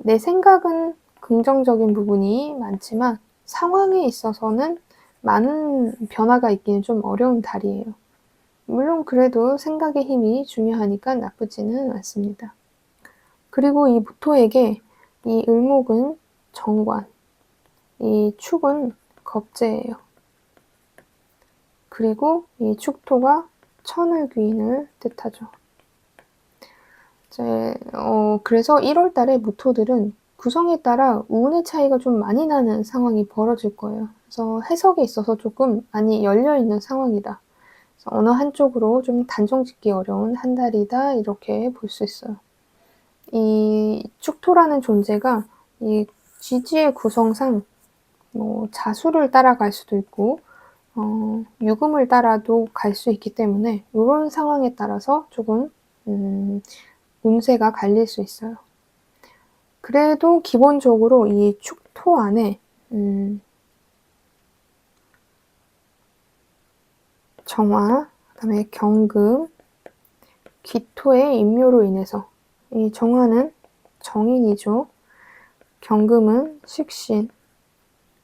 내 생각은 긍정적인 부분이 많지만 상황에 있어서는 많은 변화가 있기는 좀 어려운 달이에요. 물론 그래도 생각의 힘이 중요하니까 나쁘지는 않습니다. 그리고 이 무토에게 이 을목은 정관, 이 축은 겁재예요. 그리고 이 축토가 천을귀인을 뜻하죠. 그래서 1월 달에 무토들은 구성에 따라 운의 차이가 좀 많이 나는 상황이 벌어질 거예요. 그래서 해석에 있어서 조금 많이 열려있는 상황이다. 그래서 어느 한쪽으로 좀 단정 짓기 어려운 한 달이다, 이렇게 볼 수 있어요. 이 축토라는 존재가 이 지지의 구성상 자수를 따라갈 수도 있고 유금을 따라도 갈 수 있기 때문에 이런 상황에 따라서 조금 운세가 갈릴 수 있어요. 그래도 기본적으로 이 축토 안에 정화, 그다음에 경금, 기토의 임묘로 인해서, 이 정화는 정인이죠. 경금은 식신,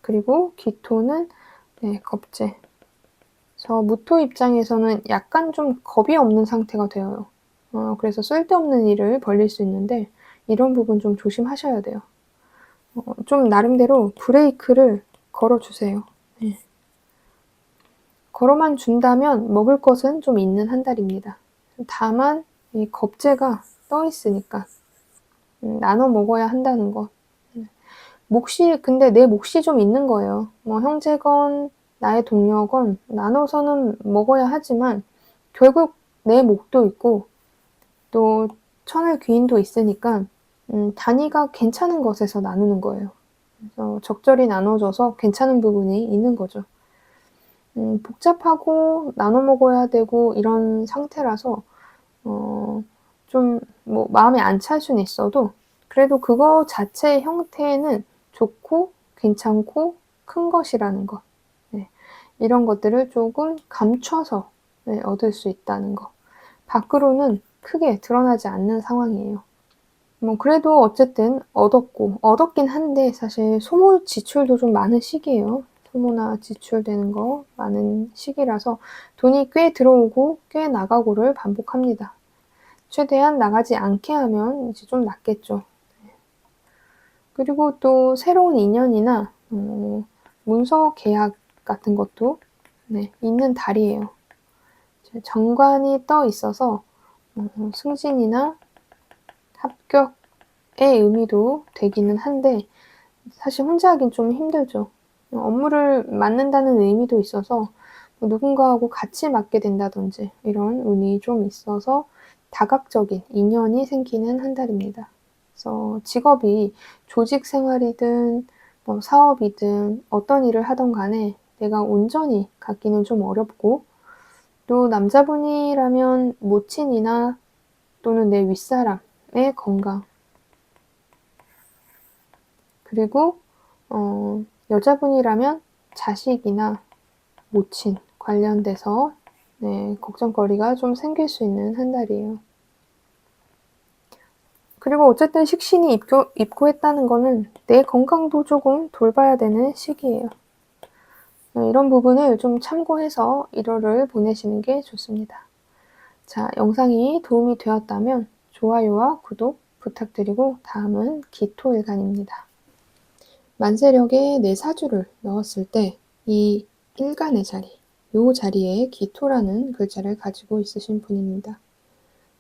그리고 기토는 겁재. 그래서 무토 입장에서는 약간 좀 겁이 없는 상태가 되어요. 그래서 쓸데없는 일을 벌릴 수 있는데 이런 부분 좀 조심하셔야 돼요. 좀 나름대로 브레이크를 걸어주세요. 네. 걸어만 준다면 먹을 것은 좀 있는 한 달입니다. 다만 이 겁재가 떠 있으니까 나눠 먹어야 한다는 거. 몫이, 근데 내 몫이 좀 있는 거예요. 뭐 형제건 나의 동료건 나눠서는 먹어야 하지만 결국 내 몫도 있고 또 천할 귀인도 있으니까 단위가 괜찮은 것에서 나누는 거예요. 그래서 적절히 나눠줘서 괜찮은 부분이 있는 거죠. 복잡하고 나눠 먹어야 되고 이런 상태라서 좀 뭐 마음에 안 찰 수는 있어도 그래도 그거 자체의 형태는 좋고 괜찮고 큰 것이라는 것, 네. 이런 것들을 조금 감춰서 얻을 수 있다는 것. 밖으로는 크게 드러나지 않는 상황이에요. 뭐 그래도 어쨌든 얻었긴 한데 사실 소모 지출도 좀 많은 시기예요. 소모나 지출되는 거 많은 시기라서 돈이 꽤 들어오고 꽤 나가고를 반복합니다. 최대한 나가지 않게 하면 이제 좀 낫겠죠. 그리고 또 새로운 인연이나 문서 계약 같은 것도 있는 달이에요. 정관이 떠 있어서 승진이나 합격의 의미도 되기는 한데 사실 혼자 하긴 좀 힘들죠. 업무를 맡는다는 의미도 있어서 누군가하고 같이 맡게 된다든지 이런 운이 좀 있어서 다각적인 인연이 생기는 한 달입니다. 그래서 직업이 조직 생활이든 뭐 사업이든 어떤 일을 하던 간에 내가 온전히 갖기는 좀 어렵고 또 남자분이라면 모친이나 또는 내 윗사람의 건강 그리고 여자분이라면 자식이나 모친 관련돼서 걱정거리가 좀 생길 수 있는 한 달이에요. 그리고 어쨌든 식신이 입고했다는 거는 내 건강도 조금 돌봐야 되는 시기예요. 이런 부분을 좀 참고해서 1월을 보내시는 게 좋습니다. 자, 영상이 도움이 되었다면 좋아요와 구독 부탁드리고 다음은 기토일간입니다. 만세력에 내 사주를 넣었을 때 이 일간의 자리, 요 자리에 기토라는 글자를 가지고 있으신 분입니다.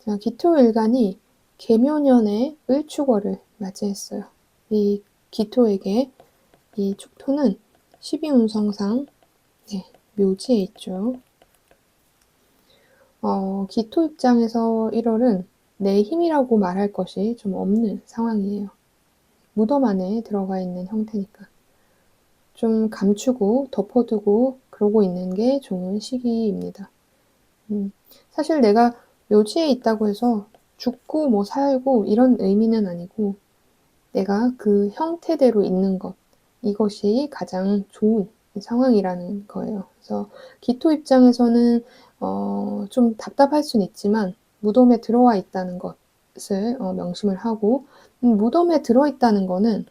자, 기토일간이 계묘년의 을축월을 맞이했어요. 이 기토에게 이 축토는 12운성상 묘지에 있죠. 기토 입장에서 1월은 내 힘이라고 말할 것이 좀 없는 상황이에요. 무덤 안에 들어가 있는 형태니까. 좀 감추고 덮어두고 그러고 있는 게 좋은 시기입니다. 사실 내가 묘지에 있다고 해서 죽고 뭐 살고 이런 의미는 아니고 내가 그 형태대로 있는 것, 이것이 가장 좋은 상황이라는 거예요. 그래서 기토 입장에서는 좀 답답할 수는 있지만 무덤에 들어와 있다는 것을 명심을 하고 무덤에 들어있다는 거는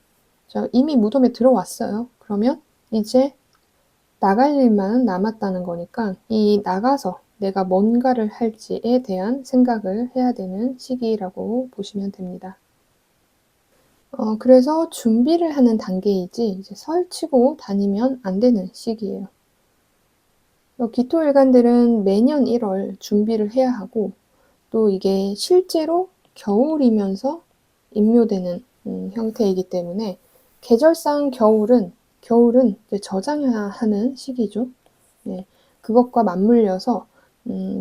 이미 무덤에 들어왔어요. 그러면 이제 나갈 일만 남았다는 거니까 이 나가서 내가 뭔가를 할지에 대한 생각을 해야 되는 시기라고 보시면 됩니다. 그래서 준비를 하는 단계이지 이제 설치고 다니면 안 되는 시기예요. 기토일간들은 매년 1월 준비를 해야 하고 또 이게 실제로 겨울이면서 임묘되는 형태이기 때문에 계절상 겨울은 이제 저장하는 시기죠. 네, 그것과 맞물려서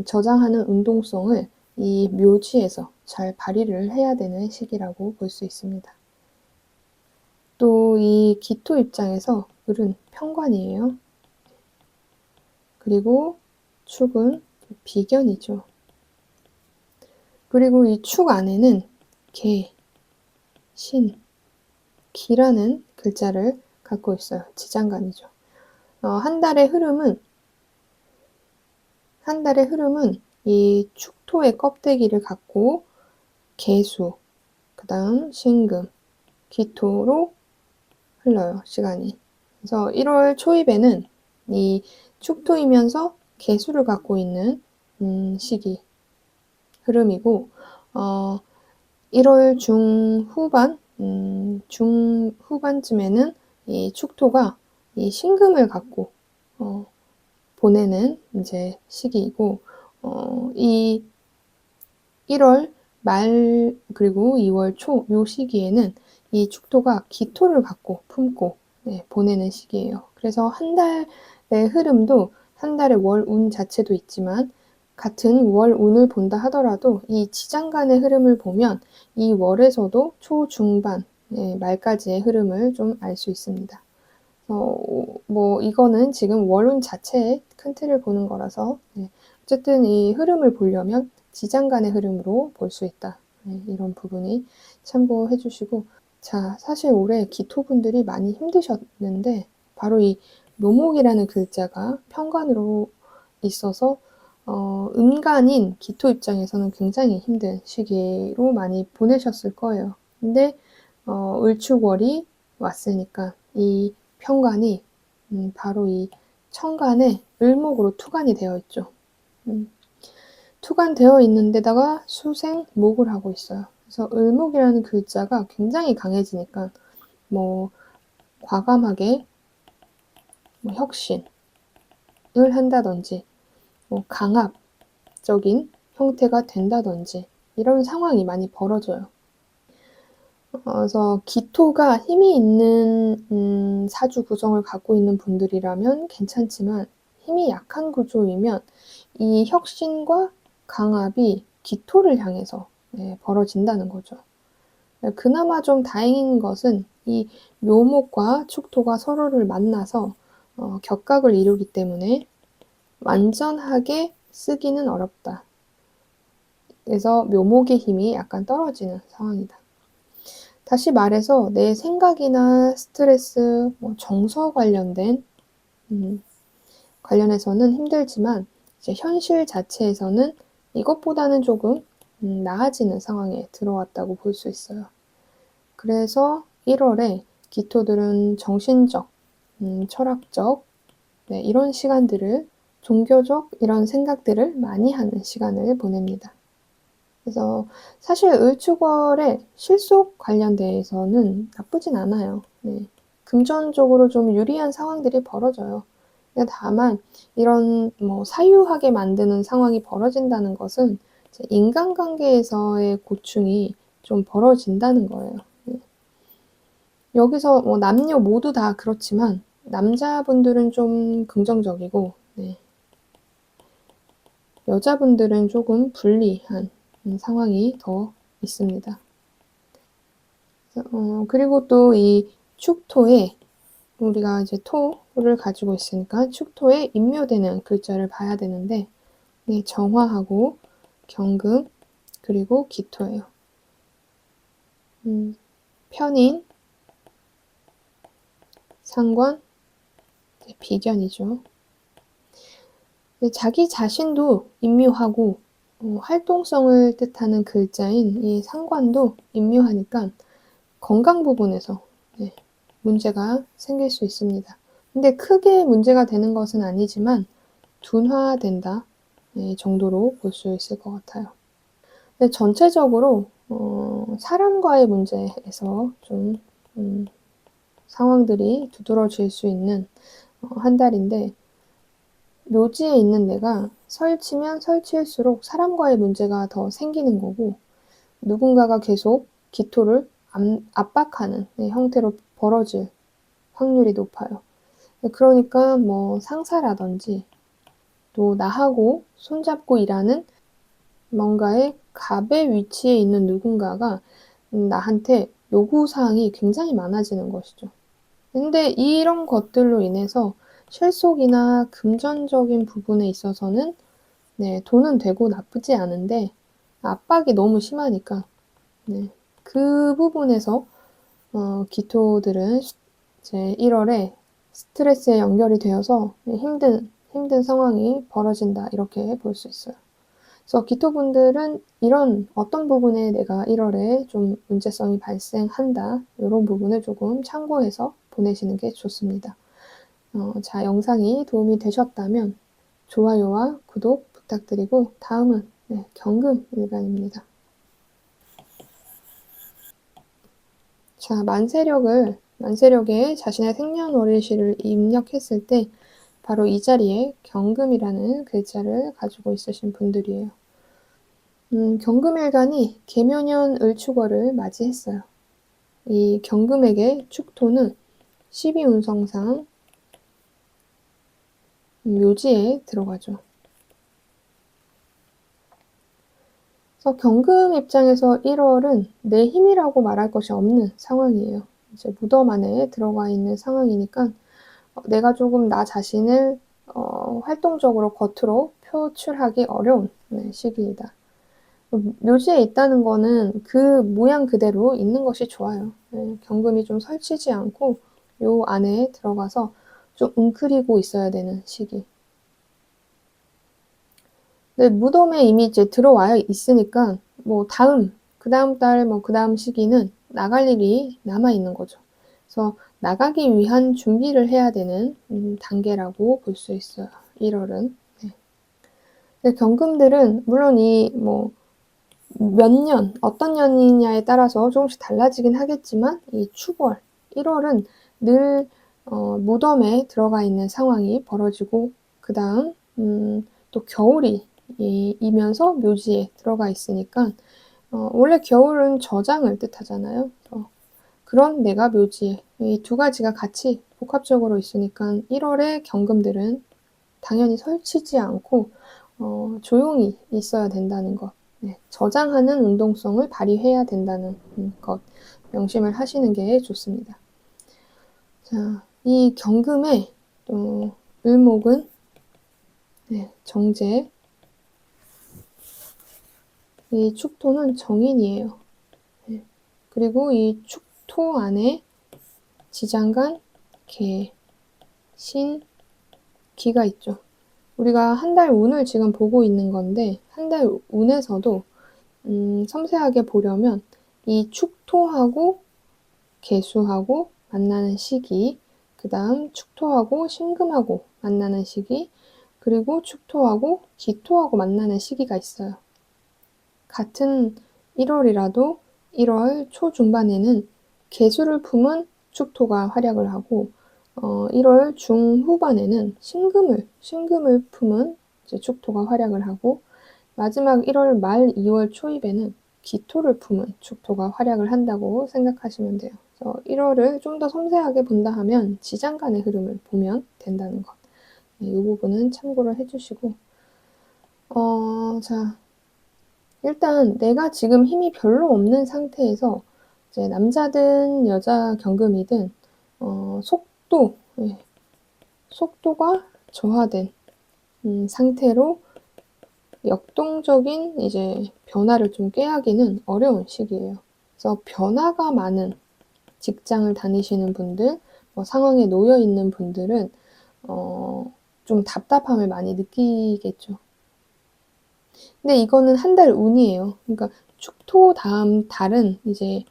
저장하는 운동성을 이 묘지에서 잘 발휘를 해야 되는 시기라고 볼 수 있습니다. 또 이 기토 입장에서 을은 편관이에요. 그리고 축은 비견이죠. 그리고 이 축 안에는 개, 신, 기라는 글자를 갖고 있어요. 지장간이죠. 한 달의 흐름은 이 축토의 껍데기를 갖고 개수, 그 다음 신금, 기토로 흘러요. 시간이. 그래서 1월 초입에는 이 축토이면서 개수를 갖고 있는 시기 흐름이고 1월 중후반 중후반쯤에는 이 축토가 이 신금을 갖고 보내는 이제 시기이고 이 1월 말 그리고 2월 초 요 시기에는 이 축토가 기토를 갖고 품고 보내는 시기예요. 그래서 한 달의 흐름도 한 달의 월운 자체도 있지만 같은 월운을 본다 하더라도 이 지장간의 흐름을 보면 이 월에서도 초중반 말까지의 흐름을 좀 알 수 있습니다. 뭐 이거는 지금 월운 자체의 큰 틀을 보는 거라서 어쨌든 이 흐름을 보려면 지장간의 흐름으로 볼 수 있다. 이런 부분이 참고해 주시고 자, 사실 올해 기토분들이 많이 힘드셨는데 바로 이 묘목이라는 글자가 편관으로 있어서 음간인 기토 입장에서는 굉장히 힘든 시기로 많이 보내셨을 거예요. 근데 을축월이 왔으니까 이 편관이 바로 이 천간에 을목으로 투관이 되어 있죠. 투관되어 있는 데다가 수생목을 하고 있어요. 그래서 을목이라는 글자가 굉장히 강해지니까 뭐 과감하게 뭐 혁신을 한다든지 뭐 강압적인 형태가 된다든지 이런 상황이 많이 벌어져요. 그래서 기토가 힘이 있는 사주 구성을 갖고 있는 분들이라면 괜찮지만 힘이 약한 구조이면 이 혁신과 강압이 기토를 향해서 벌어진다는 거죠. 그나마 좀 다행인 것은 이 묘목과 축토가 서로를 만나서 격각을 이루기 때문에 완전하게 쓰기는 어렵다. 그래서 묘목의 힘이 약간 떨어지는 상황이다. 다시 말해서 내 생각이나 스트레스, 뭐 정서 관련해서는 힘들지만 이제 현실 자체에서는 이것보다는 조금 나아지는 상황에 들어왔다고 볼 수 있어요. 그래서 1월에 기토들은 정신적, 철학적 이런 시간들을 종교적 이런 생각들을 많이 하는 시간을 보냅니다. 그래서 사실 을축월의 실속 관련돼서는 나쁘진 않아요. 금전적으로 좀 유리한 상황들이 벌어져요. 근데 다만 이런 뭐 사유하게 만드는 상황이 벌어진다는 것은 인간관계에서의 고충이 좀 벌어진다는 거예요. 여기서 뭐 남녀 모두 다 그렇지만 남자분들은 좀 긍정적이고 여자분들은 조금 불리한 상황이 더 있습니다. 그리고 또 이 축토에 우리가 이제 토를 가지고 있으니까 축토에 인묘되는 글자를 봐야 되는데 정화하고 경금 그리고 기토예요. 편인, 상관, 비견이죠. 자기 자신도 인묘하고 활동성을 뜻하는 글자인 이 상관도 인묘하니까 건강 부분에서 문제가 생길 수 있습니다. 근데 크게 문제가 되는 것은 아니지만 둔화된다 정도로 볼 수 있을 것 같아요. 근데 전체적으로 사람과의 문제에서 좀 상황들이 두드러질 수 있는 한 달인데 묘지에 있는 데가 설치면 설치일수록 사람과의 문제가 더 생기는 거고 누군가가 계속 기토를 압박하는 형태로 벌어질 확률이 높아요. 그러니까 뭐 상사라든지 또 나하고 손잡고 일하는 뭔가의 갑의 위치에 있는 누군가가 나한테 요구사항이 굉장히 많아지는 것이죠. 근데 이런 것들로 인해서 실속이나 금전적인 부분에 있어서는 돈은 되고 나쁘지 않은데 압박이 너무 심하니까 그 부분에서 기토들은 이제 1월에 스트레스에 연결이 되어서 힘든 상황이 벌어진다 이렇게 볼 수 있어요. 그래서 기토분들은 이런 어떤 부분에 내가 1월에 좀 문제성이 발생한다 이런 부분을 조금 참고해서 보내시는 게 좋습니다. 자, 영상이 도움이 되셨다면 좋아요와 구독 부탁드리고 다음은 경금 일간입니다. 자, 만세력에 자신의 생년월일시를 입력했을 때 바로 이 자리에 경금이라는 글자를 가지고 있으신 분들이에요. 경금일간이 개묘년 을축월을 맞이했어요. 이 경금에게 축토는 12운성상 묘지에 들어가죠. 그래서 경금 입장에서 1월은 내 힘이라고 말할 것이 없는 상황이에요. 이제 무덤 안에 들어가 있는 상황이니까 내가 조금 나 자신을 활동적으로 겉으로 표출하기 어려운 시기이다. 묘지에 있다는 거는 그 모양 그대로 있는 것이 좋아요. 경금이 좀 설치지 않고 요 안에 들어가서 좀 웅크리고 있어야 되는 시기. 근데 무덤에 이미 이제 들어와 있으니까 뭐 그 다음 달, 뭐 그 다음 시기는 나갈 일이 남아있는 거죠. 그래서 나가기 위한 준비를 해야 되는 단계라고 볼 수 있어요. 1월은. 근데 경금들은 물론 몇 년, 어떤 년이냐에 따라서 조금씩 달라지긴 하겠지만 이 축월, 1월은 늘 무덤에 들어가 있는 상황이 벌어지고 그 다음 또 겨울이 이면서 묘지에 들어가 있으니까 원래 겨울은 저장을 뜻하잖아요. 그런 내가 묘지에 이 두 가지가 같이 복합적으로 있으니까 1월에 경금들은 당연히 설치지 않고 조용히 있어야 된다는 것. 저장하는 운동성을 발휘해야 된다는 것 명심을 하시는 게 좋습니다. 자, 이 경금의 을목은 정제, 이 축토는 정인이에요. 그리고 이 축토 안에 지장간, 개, 신, 기가 있죠. 우리가 한 달 운을 지금 보고 있는 건데 한 달 운에서도 섬세하게 보려면 이 축토하고 개수하고 만나는 시기, 그 다음 축토하고 신금하고 만나는 시기, 그리고 축토하고 기토하고 만나는 시기가 있어요. 같은 1월이라도 1월 초중반에는 개수를 품은 축토가 활약을 하고 1월 중후반에는 신금을 품은 이제 축토가 활약을 하고 마지막 1월 말 2월 초입에는 기토를 품은 축토가 활약을 한다고 생각하시면 돼요. 그래서 1월을 좀 더 섬세하게 본다 하면 지장간의 흐름을 보면 된다는 것. 이 부분은 참고를 해주시고 자, 일단 내가 지금 힘이 별로 없는 상태에서 이제 남자든 여자 경금이든 속도가 저하된 상태로 역동적인 이제 변화를 좀 꾀하기는 어려운 시기예요. 그래서 변화가 많은 직장을 다니시는 분들, 상황에 놓여 있는 분들은 좀 답답함을 많이 느끼겠죠. 근데 이거는 한 달 운이에요. 그러니까 축토 다음 달은 이제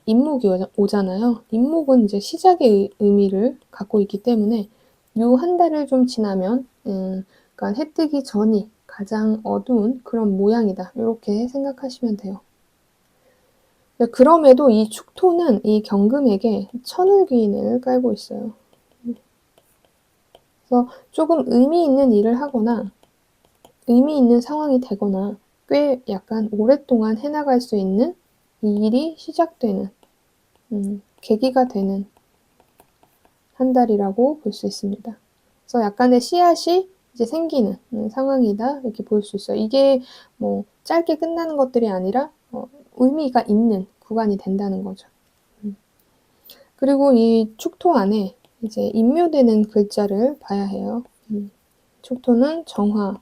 임목이 오잖아요. 임목은 이제 시작의 의미를 갖고 있기 때문에 요 한 달을 좀 지나면 그러니까 해 뜨기 전이 가장 어두운 그런 모양이다. 이렇게 생각하시면 돼요. 그럼에도 이 축토는 이 경금에게 천을귀인을 깔고 있어요. 그래서 조금 의미 있는 일을 하거나 의미 있는 상황이 되거나 꽤 약간 오랫동안 해나갈 수 있는 이 일이 시작되는 계기가 되는 한 달이라고 볼 수 있습니다. 그래서 약간의 씨앗이 이제 생기는 상황이다 이렇게 볼 수 있어요. 이게 뭐 짧게 끝나는 것들이 아니라 의미가 있는 구간이 된다는 거죠. 그리고 이 축토 안에 이제 임묘되는 글자를 봐야 해요. 축토는 정화,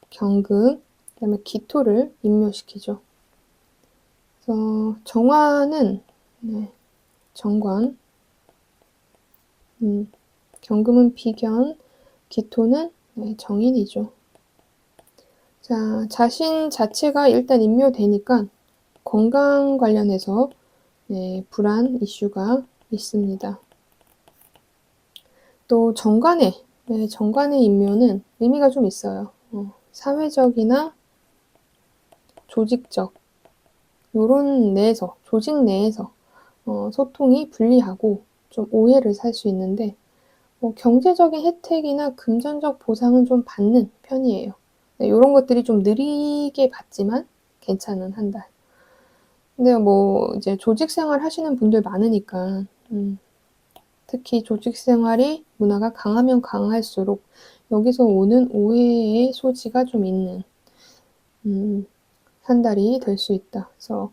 경금, 그다음에 기토를 임묘시키죠. 그래서 정화는 정관, 경금은 비견, 기토는 정인이죠. 자, 자신 자체가 일단 임묘되니까 건강 관련해서 불안 이슈가 있습니다. 또 정관의 임묘는 의미가 좀 있어요. 사회적이나 조직적 요런 내에서 조직 내에서 소통이 불리하고 좀 오해를 살 수 있는데 경제적인 혜택이나 금전적 보상은 좀 받는 편이에요. 요런 것들이 좀 느리게 받지만 괜찮은 한 달. 근데 뭐 이제 조직 생활 하시는 분들 많으니까 특히 조직 생활이 문화가 강하면 강할수록 여기서 오는 오해의 소지가 좀 있는 한 달이 될 수 있다. 그래서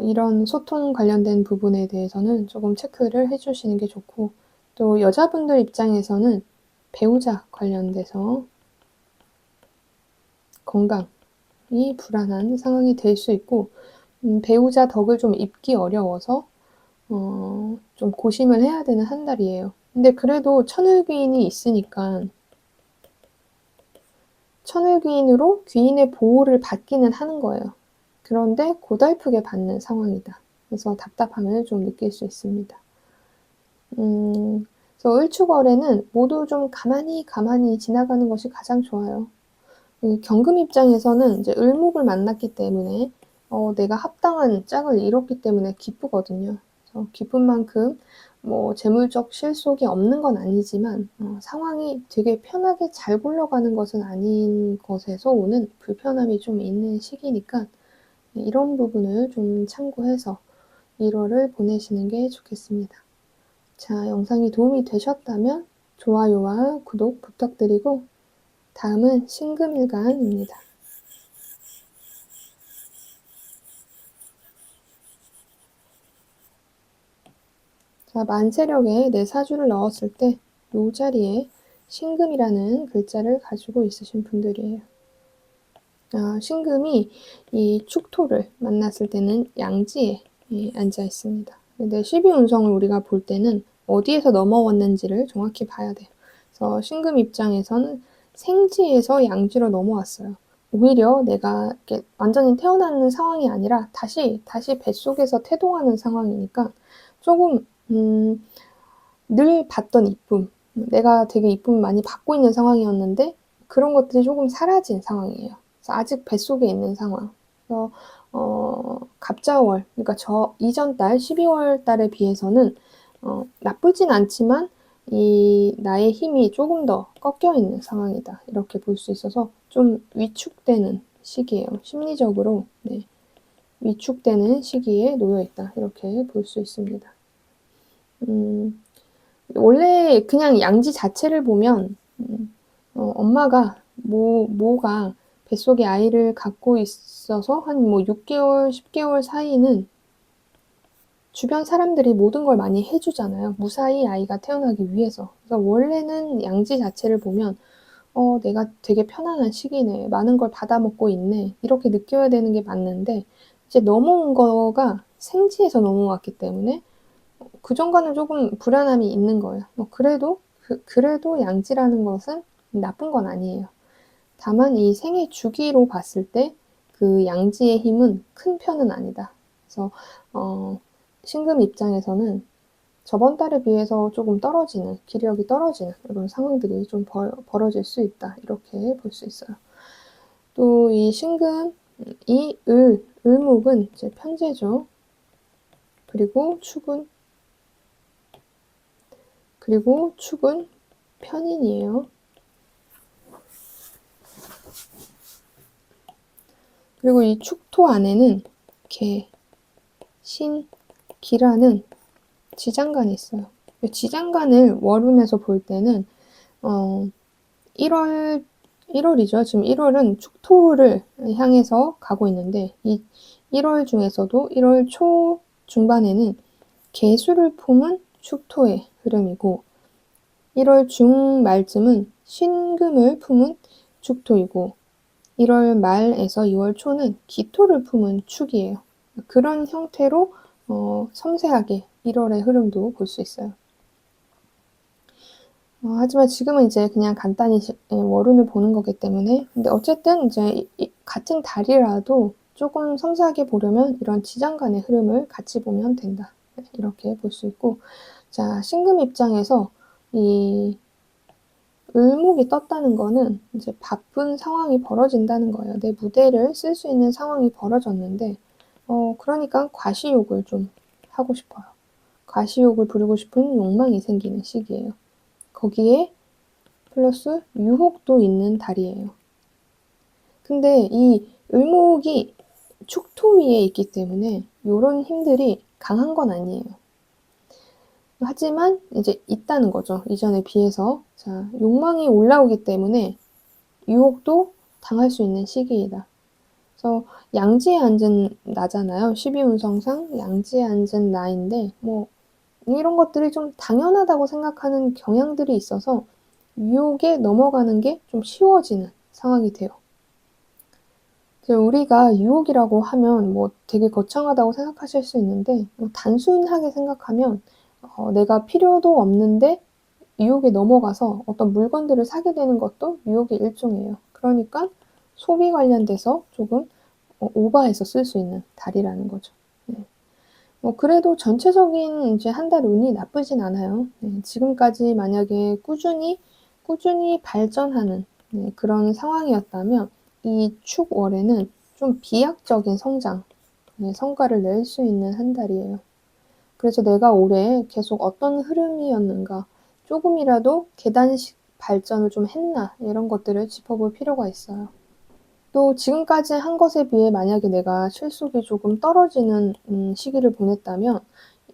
이런 소통 관련된 부분에 대해서는 조금 체크를 해 주시는 게 좋고 또 여자분들 입장에서는 배우자 관련돼서 건강이 불안한 상황이 될 수 있고 배우자 덕을 좀 잇기 어려워서 좀 고심을 해야 되는 한 달이에요. 근데 그래도 천을귀인이 있으니까 천을귀인으로 귀인의 보호를 받기는 하는 거예요. 그런데 고달프게 받는 상황이다. 그래서 답답함을 좀 느낄 수 있습니다. 그래서 을축월에는 모두 좀 가만히 지나가는 것이 가장 좋아요. 경금 입장에서는 이제 을목을 만났기 때문에 내가 합당한 짝을 이뤘기 때문에 기쁘거든요. 그래서 기쁜 만큼 뭐 재물적 실속이 없는 건 아니지만 상황이 되게 편하게 잘 굴러가는 것은 아닌 것에서 오는 불편함이 좀 있는 시기니까 이런 부분을 좀 참고해서 1월을 보내시는 게 좋겠습니다. 자, 영상이 도움이 되셨다면 좋아요와 구독 부탁드리고 다음은 신금일간입니다. 자, 만세력에 내 사주를 넣었을 때 이 자리에 신금이라는 글자를 가지고 있으신 분들이에요. 신금이 이 축토를 만났을 때는 양지에 앉아 있습니다. 근데 12운성을 우리가 볼 때는 어디에서 넘어왔는지를 정확히 봐야 돼요. 그래서 신금 입장에서는 생지에서 양지로 넘어왔어요. 오히려 내가 이렇게 완전히 태어나는 상황이 아니라 다시 뱃속에서 태동하는 상황이니까 조금 늘 받던 이쁨, 내가 되게 이쁨을 많이 받고 있는 상황이었는데 그런 것들이 조금 사라진 상황이에요. 그래서 아직 뱃속에 있는 상황. 그래서 갑자월, 그러니까 저 이전 달 12월 달에 비해서는 나쁘진 않지만 이 나의 힘이 조금 더 꺾여 있는 상황이다. 이렇게 볼 수 있어서 좀 위축되는 시기예요. 심리적으로 위축되는 시기에 놓여 있다. 이렇게 볼 수 있습니다. 원래 그냥 양지 자체를 보면 엄마가 모가 뱃속에 아이를 갖고 있어서 한 뭐 6개월, 10개월 사이는 주변 사람들이 모든 걸 많이 해주잖아요. 무사히 아이가 태어나기 위해서. 그래서 원래는 양지 자체를 보면 내가 되게 편안한 시기네. 많은 걸 받아먹고 있네. 이렇게 느껴야 되는 게 맞는데 이제 넘어온 거가 생지에서 넘어왔기 때문에 그전과는 조금 불안함이 있는 거예요. 그래도 그래도 양지라는 것은 나쁜 건 아니에요. 다만 이 생애 주기로 봤을 때 그 양지의 힘은 큰 편은 아니다. 그래서 신금 입장에서는 저번 달에 비해서 조금 떨어지는, 기력이 떨어지는 이런 상황들이 좀 벌어질 수 있다. 이렇게 볼 수 있어요. 또 이 신금, 이 을목은 이제 편제죠. 그리고 축은 편인이에요. 그리고 이 축토 안에는 개, 신, 기란은 지장간에 있어요. 지장간을 월운에서 볼 때는 1월이죠. 지금 1월은 축토를 향해서 가고 있는데 이 1월 중에서도 1월 초 중반에는 개수를 품은 축토의 흐름이고 1월 중말쯤은 신금을 품은 축토이고 1월 말에서 2월 초는 기토를 품은 축이에요. 그런 형태로 섬세하게 1월의 흐름도 볼 수 있어요. 하지만 지금은 이제 그냥 간단히 월운을 보는 거기 때문에 근데 어쨌든 이제 같은 달이라도 조금 섬세하게 보려면 이런 지장간의 흐름을 같이 보면 된다. 이렇게 볼 수 있고 자 신금 입장에서 이 을목이 떴다는 거는 이제 바쁜 상황이 벌어진다는 거예요. 내 무대를 쓸 수 있는 상황이 벌어졌는데 그러니까 과시욕을 좀 하고 싶어요. 과시욕을 부리고 싶은 욕망이 생기는 시기예요. 거기에 플러스 유혹도 있는 달이에요. 근데 이 을목이 축토 위에 있기 때문에 요런 힘들이 강한 건 아니에요. 하지만 이제 있다는 거죠. 이전에 비해서. 자, 욕망이 올라오기 때문에 유혹도 당할 수 있는 시기이다. 그래서 양지에 앉은 나잖아요. 12운성상 양지에 앉은 나인데 뭐 이런 것들이 좀 당연하다고 생각하는 경향들이 있어서 유혹에 넘어가는 게 좀 쉬워지는 상황이 돼요. 우리가 유혹이라고 하면 뭐 되게 거창하다고 생각하실 수 있는데 단순하게 생각하면 내가 필요도 없는데 유혹에 넘어가서 어떤 물건들을 사게 되는 것도 유혹의 일종이에요. 그러니까 소비 관련돼서 조금 오버해서 쓸 수 있는 달이라는 거죠. 네. 그래도 전체적인 이제 한 달 운이 나쁘진 않아요. 네. 지금까지 만약에 꾸준히 발전하는 그런 상황이었다면 이 축월에는 좀 비약적인 성장, 성과를 낼 수 있는 한 달이에요. 그래서 내가 올해 계속 어떤 흐름이었는가, 조금이라도 계단식 발전을 좀 했나 이런 것들을 짚어볼 필요가 있어요. 또 지금까지 한 것에 비해 만약에 내가 실속이 조금 떨어지는 시기를 보냈다면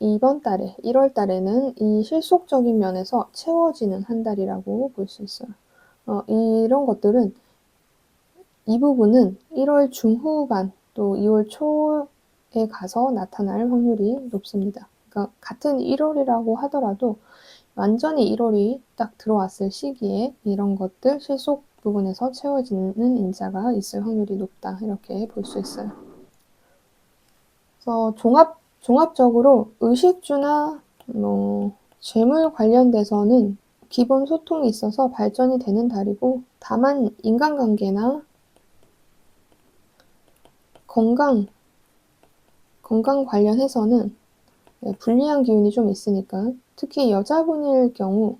이번 달에 1월 달에는 이 실속적인 면에서 채워지는 한 달이라고 볼 수 있어요. 이런 것들은 이 부분은 1월 중후반 또 2월 초에 가서 나타날 확률이 높습니다. 그러니까 같은 1월이라고 하더라도 완전히 1월이 딱 들어왔을 시기에 이런 것들 실속 부분에서 채워지는 인자가 있을 확률이 높다. 이렇게 볼 수 있어요. 그래서 종합적으로 의식주나 재물 관련돼서는 기본 소통이 있어서 발전이 되는 달이고 다만 인간관계나 건강 관련해서는 불리한 기운이 좀 있으니까 특히 여자분일 경우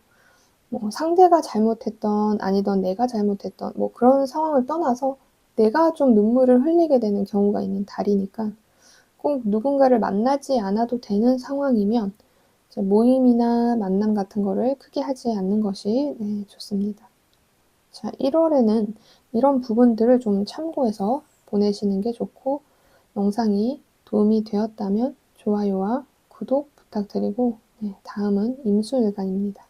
상대가 잘못했던 아니던 내가 잘못했던 그런 상황을 떠나서 내가 좀 눈물을 흘리게 되는 경우가 있는 달이니까 꼭 누군가를 만나지 않아도 되는 상황이면 모임이나 만남 같은 거를 크게 하지 않는 것이 좋습니다. 자, 1월에는 이런 부분들을 좀 참고해서 보내시는 게 좋고 영상이 도움이 되었다면 좋아요와 구독 부탁드리고 다음은 임수일간입니다.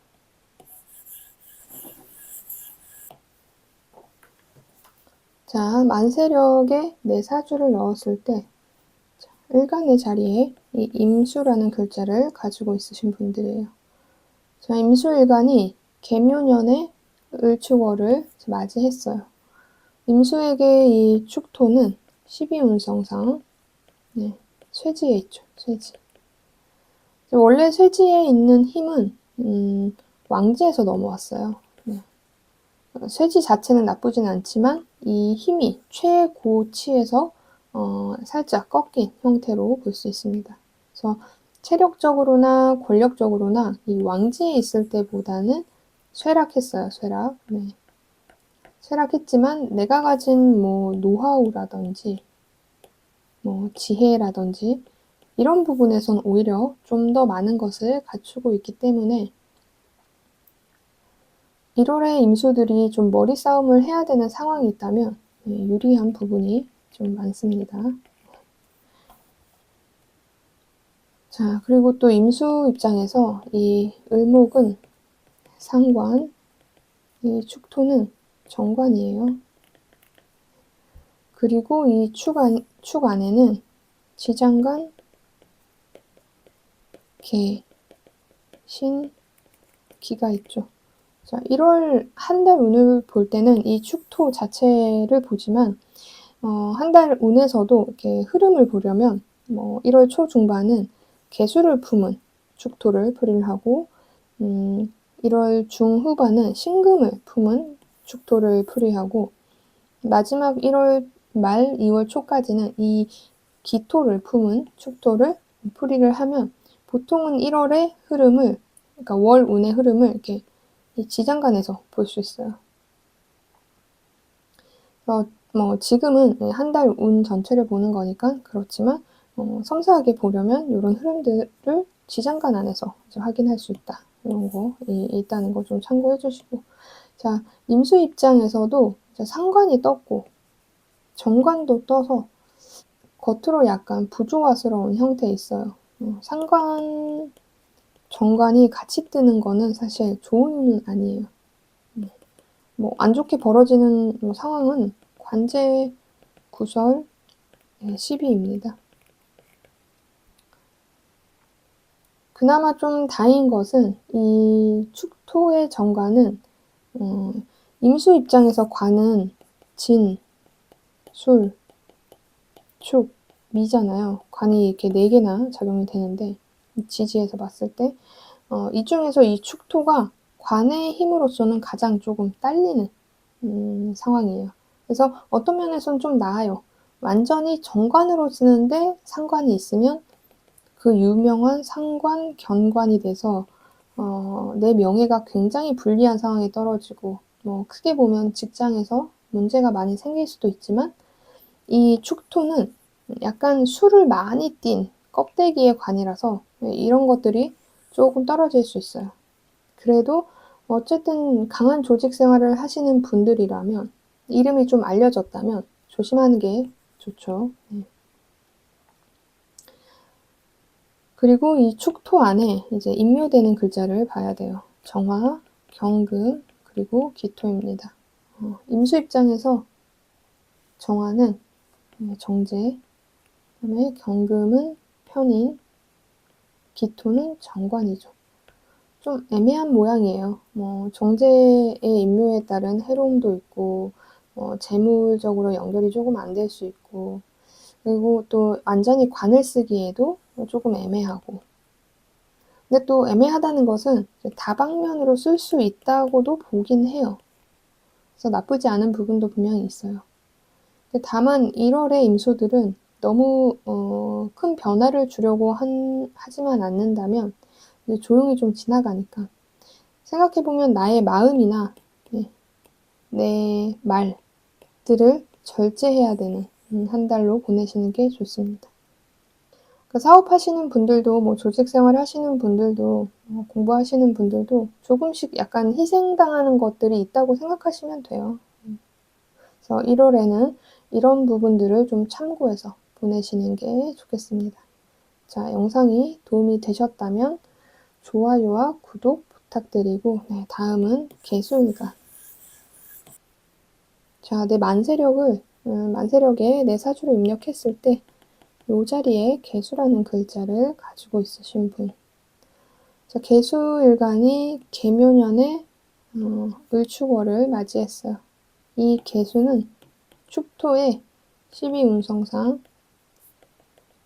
자, 만세력에 내 사주를 넣었을 때 일간의 자리에 이 임수라는 글자를 가지고 있으신 분들이에요. 자, 임수일간이 개묘년에 을축월을 맞이했어요. 임수에게 이 축토는 12운성상 쇠지에 있죠. 쇠지. 원래 쇠지에 있는 힘은 왕지에서 넘어왔어요. 쇠지 자체는 나쁘진 않지만 이 힘이 최고치에서 살짝 꺾인 형태로 볼 수 있습니다. 그래서 체력적으로나 권력적으로나 이 왕지에 있을 때보다는 쇠락했어요. 쇠락. 쇠락했지만 내가 가진 노하우라든지 지혜라든지 이런 부분에선 오히려 좀 더 많은 것을 갖추고 있기 때문에 1월에 임수들이 좀 머리 싸움을 해야 되는 상황이 있다면 유리한 부분이 좀 많습니다. 자, 그리고 또 임수 입장에서 이 을목은 상관, 이 축토는 정관이에요. 그리고 이 축 안에는 지장간, 개, 신, 기가 있죠. 자, 1월 한 달 운을 볼 때는 이 축토 자체를 보지만 한 달 운에서도 이렇게 흐름을 보려면 1월 초중반은 개수를 품은 축토를 풀이를 하고 1월 중후반은 신금을 품은 축토를 풀이하고 마지막 1월 말 2월 초까지는 이 기토를 품은 축토를 풀이를 하면 보통은 1월의 흐름을, 그러니까 월 운의 흐름을 이렇게 이 지장간에서 볼 수 있어요. 지금은 한 달 운 전체를 보는 거니까 그렇지만 섬세하게 보려면 이런 흐름들을 지장간 안에서 확인할 수 있다. 이런 거 있다는 거 좀 참고해 주시고. 자, 임수 입장에서도 상관이 떴고 정관도 떠서 겉으로 약간 부조화스러운 형태에 있어요. 상관, 정관이 같이 뜨는 거는 사실 좋은 아니에요. 안 좋게 벌어지는 상황은 관제, 구설, 시비입니다. 그나마 좀 다행인 것은 이 축토의 정관은 임수 입장에서 관은 진, 술, 축, 미잖아요. 관이 이렇게 4개나 작용이 되는데 지지에서 봤을 때 이 중에서 이 축토가 관의 힘으로서는 가장 조금 딸리는 상황이에요. 그래서 어떤 면에서는 좀 나아요. 완전히 정관으로 쓰는데 상관이 있으면 그 유명한 상관, 견관이 돼서 내 명예가 굉장히 불리한 상황에 떨어지고 크게 보면 직장에서 문제가 많이 생길 수도 있지만 이 축토는 약간 수를 많이 띤 껍데기의 관이라서 이런 것들이 조금 떨어질 수 있어요. 그래도 어쨌든 강한 조직 생활을 하시는 분들이라면 이름이 좀 알려졌다면 조심하는 게 좋죠. 그리고 이 축토 안에 이제 임묘되는 글자를 봐야 돼요. 정화, 경금, 그리고 기토입니다. 임수 입장에서 정화는 정제, 그다음에 경금은 편인, 기토는 정관이죠. 좀 애매한 모양이에요. 정제의 임묘에 따른 해로움도 있고 재물적으로 연결이 조금 안 될 수 있고 그리고 또 완전히 관을 쓰기에도 조금 애매하고 근데 또 애매하다는 것은 다방면으로 쓸 수 있다고도 보긴 해요. 그래서 나쁘지 않은 부분도 분명히 있어요. 다만 1월의 임수들은 너무 큰 변화를 주려고 하지만 않는다면 조용히 좀 지나가니까 생각해보면 나의 마음이나 내 말들을 절제해야 되는 한 달로 보내시는 게 좋습니다. 사업하시는 분들도 조직생활 하시는 분들도 공부하시는 분들도 조금씩 약간 희생당하는 것들이 있다고 생각하시면 돼요. 그래서 1월에는 이런 부분들을 좀 참고해서 보내시는 게 좋겠습니다. 자, 영상이 도움이 되셨다면 좋아요와 구독 부탁드리고 다음은 개수일간. 자, 내 만세력에 내 사주를 입력했을 때 이 자리에 개수라는 글자를 가지고 있으신 분. 자, 개수일간이 개묘년에 을축월을 맞이했어요. 이 개수는 축토의 12운성상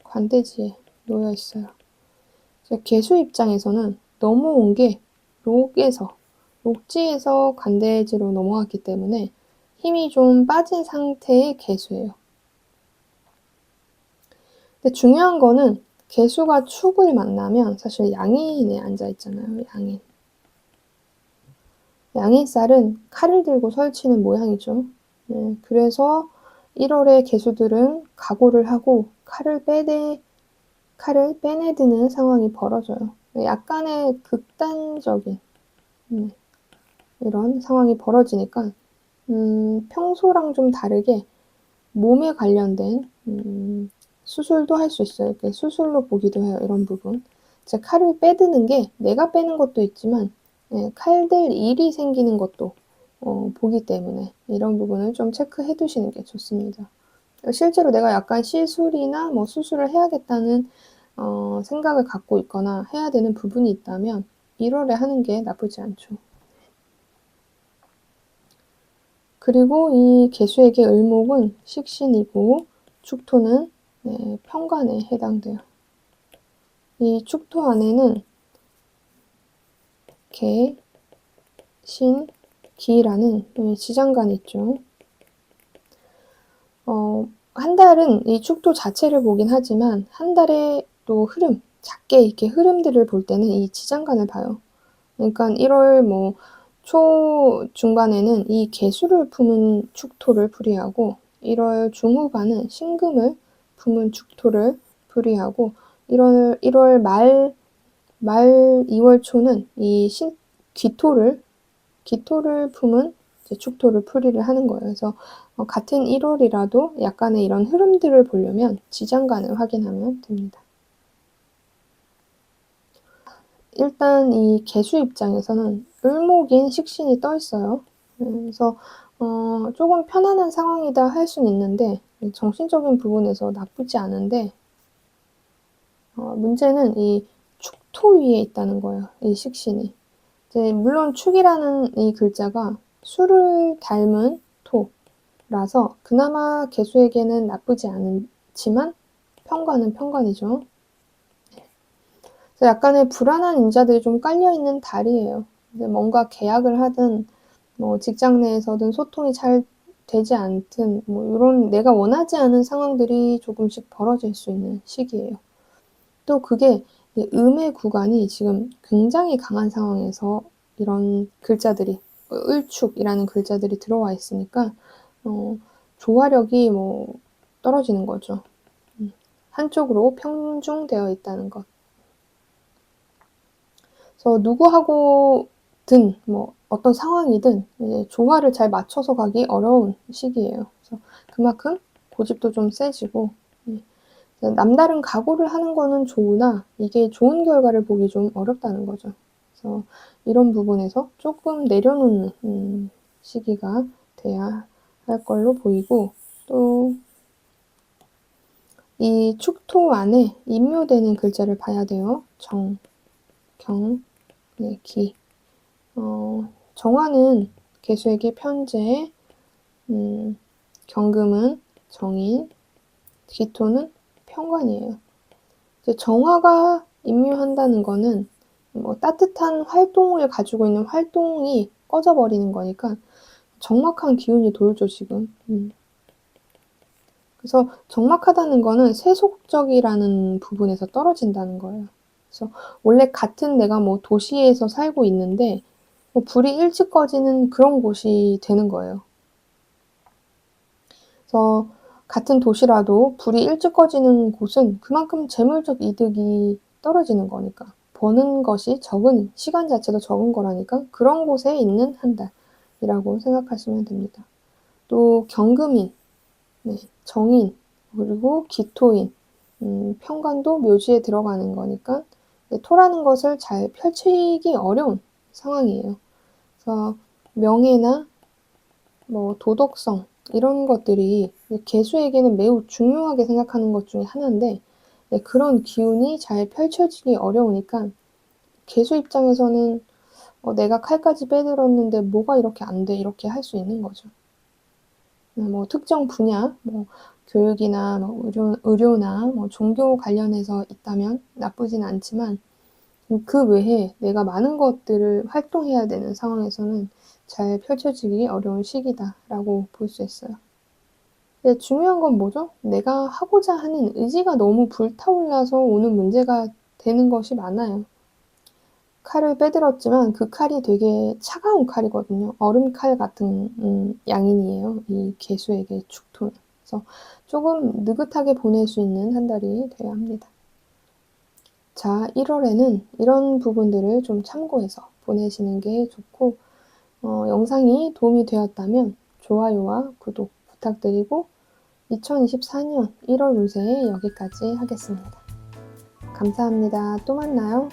관대지에 놓여 있어요. 개수 입장에서는 넘어온 게 록지에서 관대지로 넘어왔기 때문에 힘이 좀 빠진 상태의 개수예요. 근데 중요한 거는 개수가 축을 만나면 사실 양인에 앉아 있잖아요. 양인살은 칼을 들고 설치는 모양이죠. 그래서 1월에 개수들은 각오를 하고 칼을 빼내드는 상황이 벌어져요. 약간의 극단적인 이런 상황이 벌어지니까 평소랑 좀 다르게 몸에 관련된 수술도 할 수 있어요. 이렇게 수술로 보기도 해요, 이런 부분. 제 칼을 빼드는 게 내가 빼는 것도 있지만 칼 댈 일이 생기는 것도 보기 때문에 이런 부분을 좀 체크해 두시는 게 좋습니다. 실제로 내가 약간 시술이나 뭐 수술을 해야겠다는 생각을 갖고 있거나 해야 되는 부분이 있다면 1월에 하는 게 나쁘지 않죠. 그리고 이 개수에게 을목은 식신이고 축토는 편관에 해당돼요. 이 축토 안에는 개, 신, 기라는 지장간이 있죠. 한 달은 이 축토 자체를 보긴 하지만 한 달의 또 흐름, 작게 이렇게 흐름들을 볼 때는 이 지장간을 봐요. 그러니까 1월 뭐 초중반에는 이 개수를 품은 축토를 풀이하고 1월 중후반은 신금을 품은 축토를 풀이하고 1월 말 2월 초는 이 기토를 품은 이제 축토를 풀이를 하는 거예요. 그래서 같은 1월이라도 약간의 이런 흐름들을 보려면 지장간을 확인하면 됩니다. 일단 이 개수 입장에서는 을목인 식신이 떠 있어요. 그래서 조금 편안한 상황이다 할 수는 있는데 정신적인 부분에서 나쁘지 않은데 문제는 이 축토 위에 있다는 거예요, 이 식신이. 이제 물론 축이라는 이 글자가 수를 닮은 토라서 그나마 개수에게는 나쁘지 않지만 편관은 편관이죠. 그래서 약간의 불안한 인자들이 좀 깔려있는 달이에요. 이제 뭔가 계약을 하든 뭐 직장 내에서든 소통이 잘 되지 않든 뭐 이런 내가 원하지 않은 상황들이 조금씩 벌어질 수 있는 시기예요. 또 그게 음의 구간이 지금 굉장히 강한 상황에서 이런 글자들이 을축이라는 글자들이 들어와 있으니까 조화력이 뭐 떨어지는 거죠. 한쪽으로 편중되어 있다는 것. 그래서 누구하고든 뭐 어떤 상황이든 조화를 잘 맞춰서 가기 어려운 시기예요. 그래서 그만큼 고집도 좀 세지고 남다른 각오를 하는 거는 좋으나 이게 좋은 결과를 보기 좀 어렵다는 거죠. 그래서 이런 부분에서 조금 내려놓는 시기가 돼야 할 걸로 보이고 또 이 축토 안에 임묘되는 글자를 봐야 돼요. 정, 경, 기. 정화는 개수에게 편재, 경금은 정인, 기토는 편관이에요. 이제 정화가 임묘한다는 거는 뭐 따뜻한 활동을 가지고 있는 활동이 꺼져버리는 거니까 적막한 기운이 돌죠, 지금. 그래서 적막하다는 거는 세속적이라는 부분에서 떨어진다는 거예요. 그래서 원래 같은 내가 뭐 도시에서 살고 있는데 뭐 불이 일찍 꺼지는 그런 곳이 되는 거예요. 그래서 같은 도시라도 불이 일찍 꺼지는 곳은 그만큼 재물적 이득이 떨어지는 거니까. 버는 것이 적은, 시간 자체도 적은 거라니까 그런 곳에 있는 한 달이라고 생각하시면 됩니다. 또 경금인, 정인, 그리고 기토인, 편관도 묘지에 들어가는 거니까 토라는 것을 잘 펼치기 어려운 상황이에요. 그래서 명예나 뭐 도덕성 이런 것들이 개수에게는 매우 중요하게 생각하는 것 중에 하나인데 그런 기운이 잘 펼쳐지기 어려우니까 개수 입장에서는 내가 칼까지 빼들었는데 뭐가 이렇게 안 돼 이렇게 할 수 있는 거죠. 뭐 특정 분야, 뭐 교육이나 뭐 의료나 뭐 종교 관련해서 있다면 나쁘진 않지만 그 외에 내가 많은 것들을 활동해야 되는 상황에서는 잘 펼쳐지기 어려운 시기다라고 볼 수 있어요. 근데 중요한 건 뭐죠? 내가 하고자 하는 의지가 너무 불타올라서 오는 문제가 되는 것이 많아요. 칼을 빼들었지만 그 칼이 되게 차가운 칼이거든요. 얼음칼 같은 양인이에요. 이 개수에게 축토는. 그래서 조금 느긋하게 보낼 수 있는 한 달이 돼야 합니다. 자, 1월에는 이런 부분들을 좀 참고해서 보내시는 게 좋고 영상이 도움이 되었다면 좋아요와 구독 부탁드리고 2024년 1월 운세 여기까지 하겠습니다. 감사합니다. 또 만나요.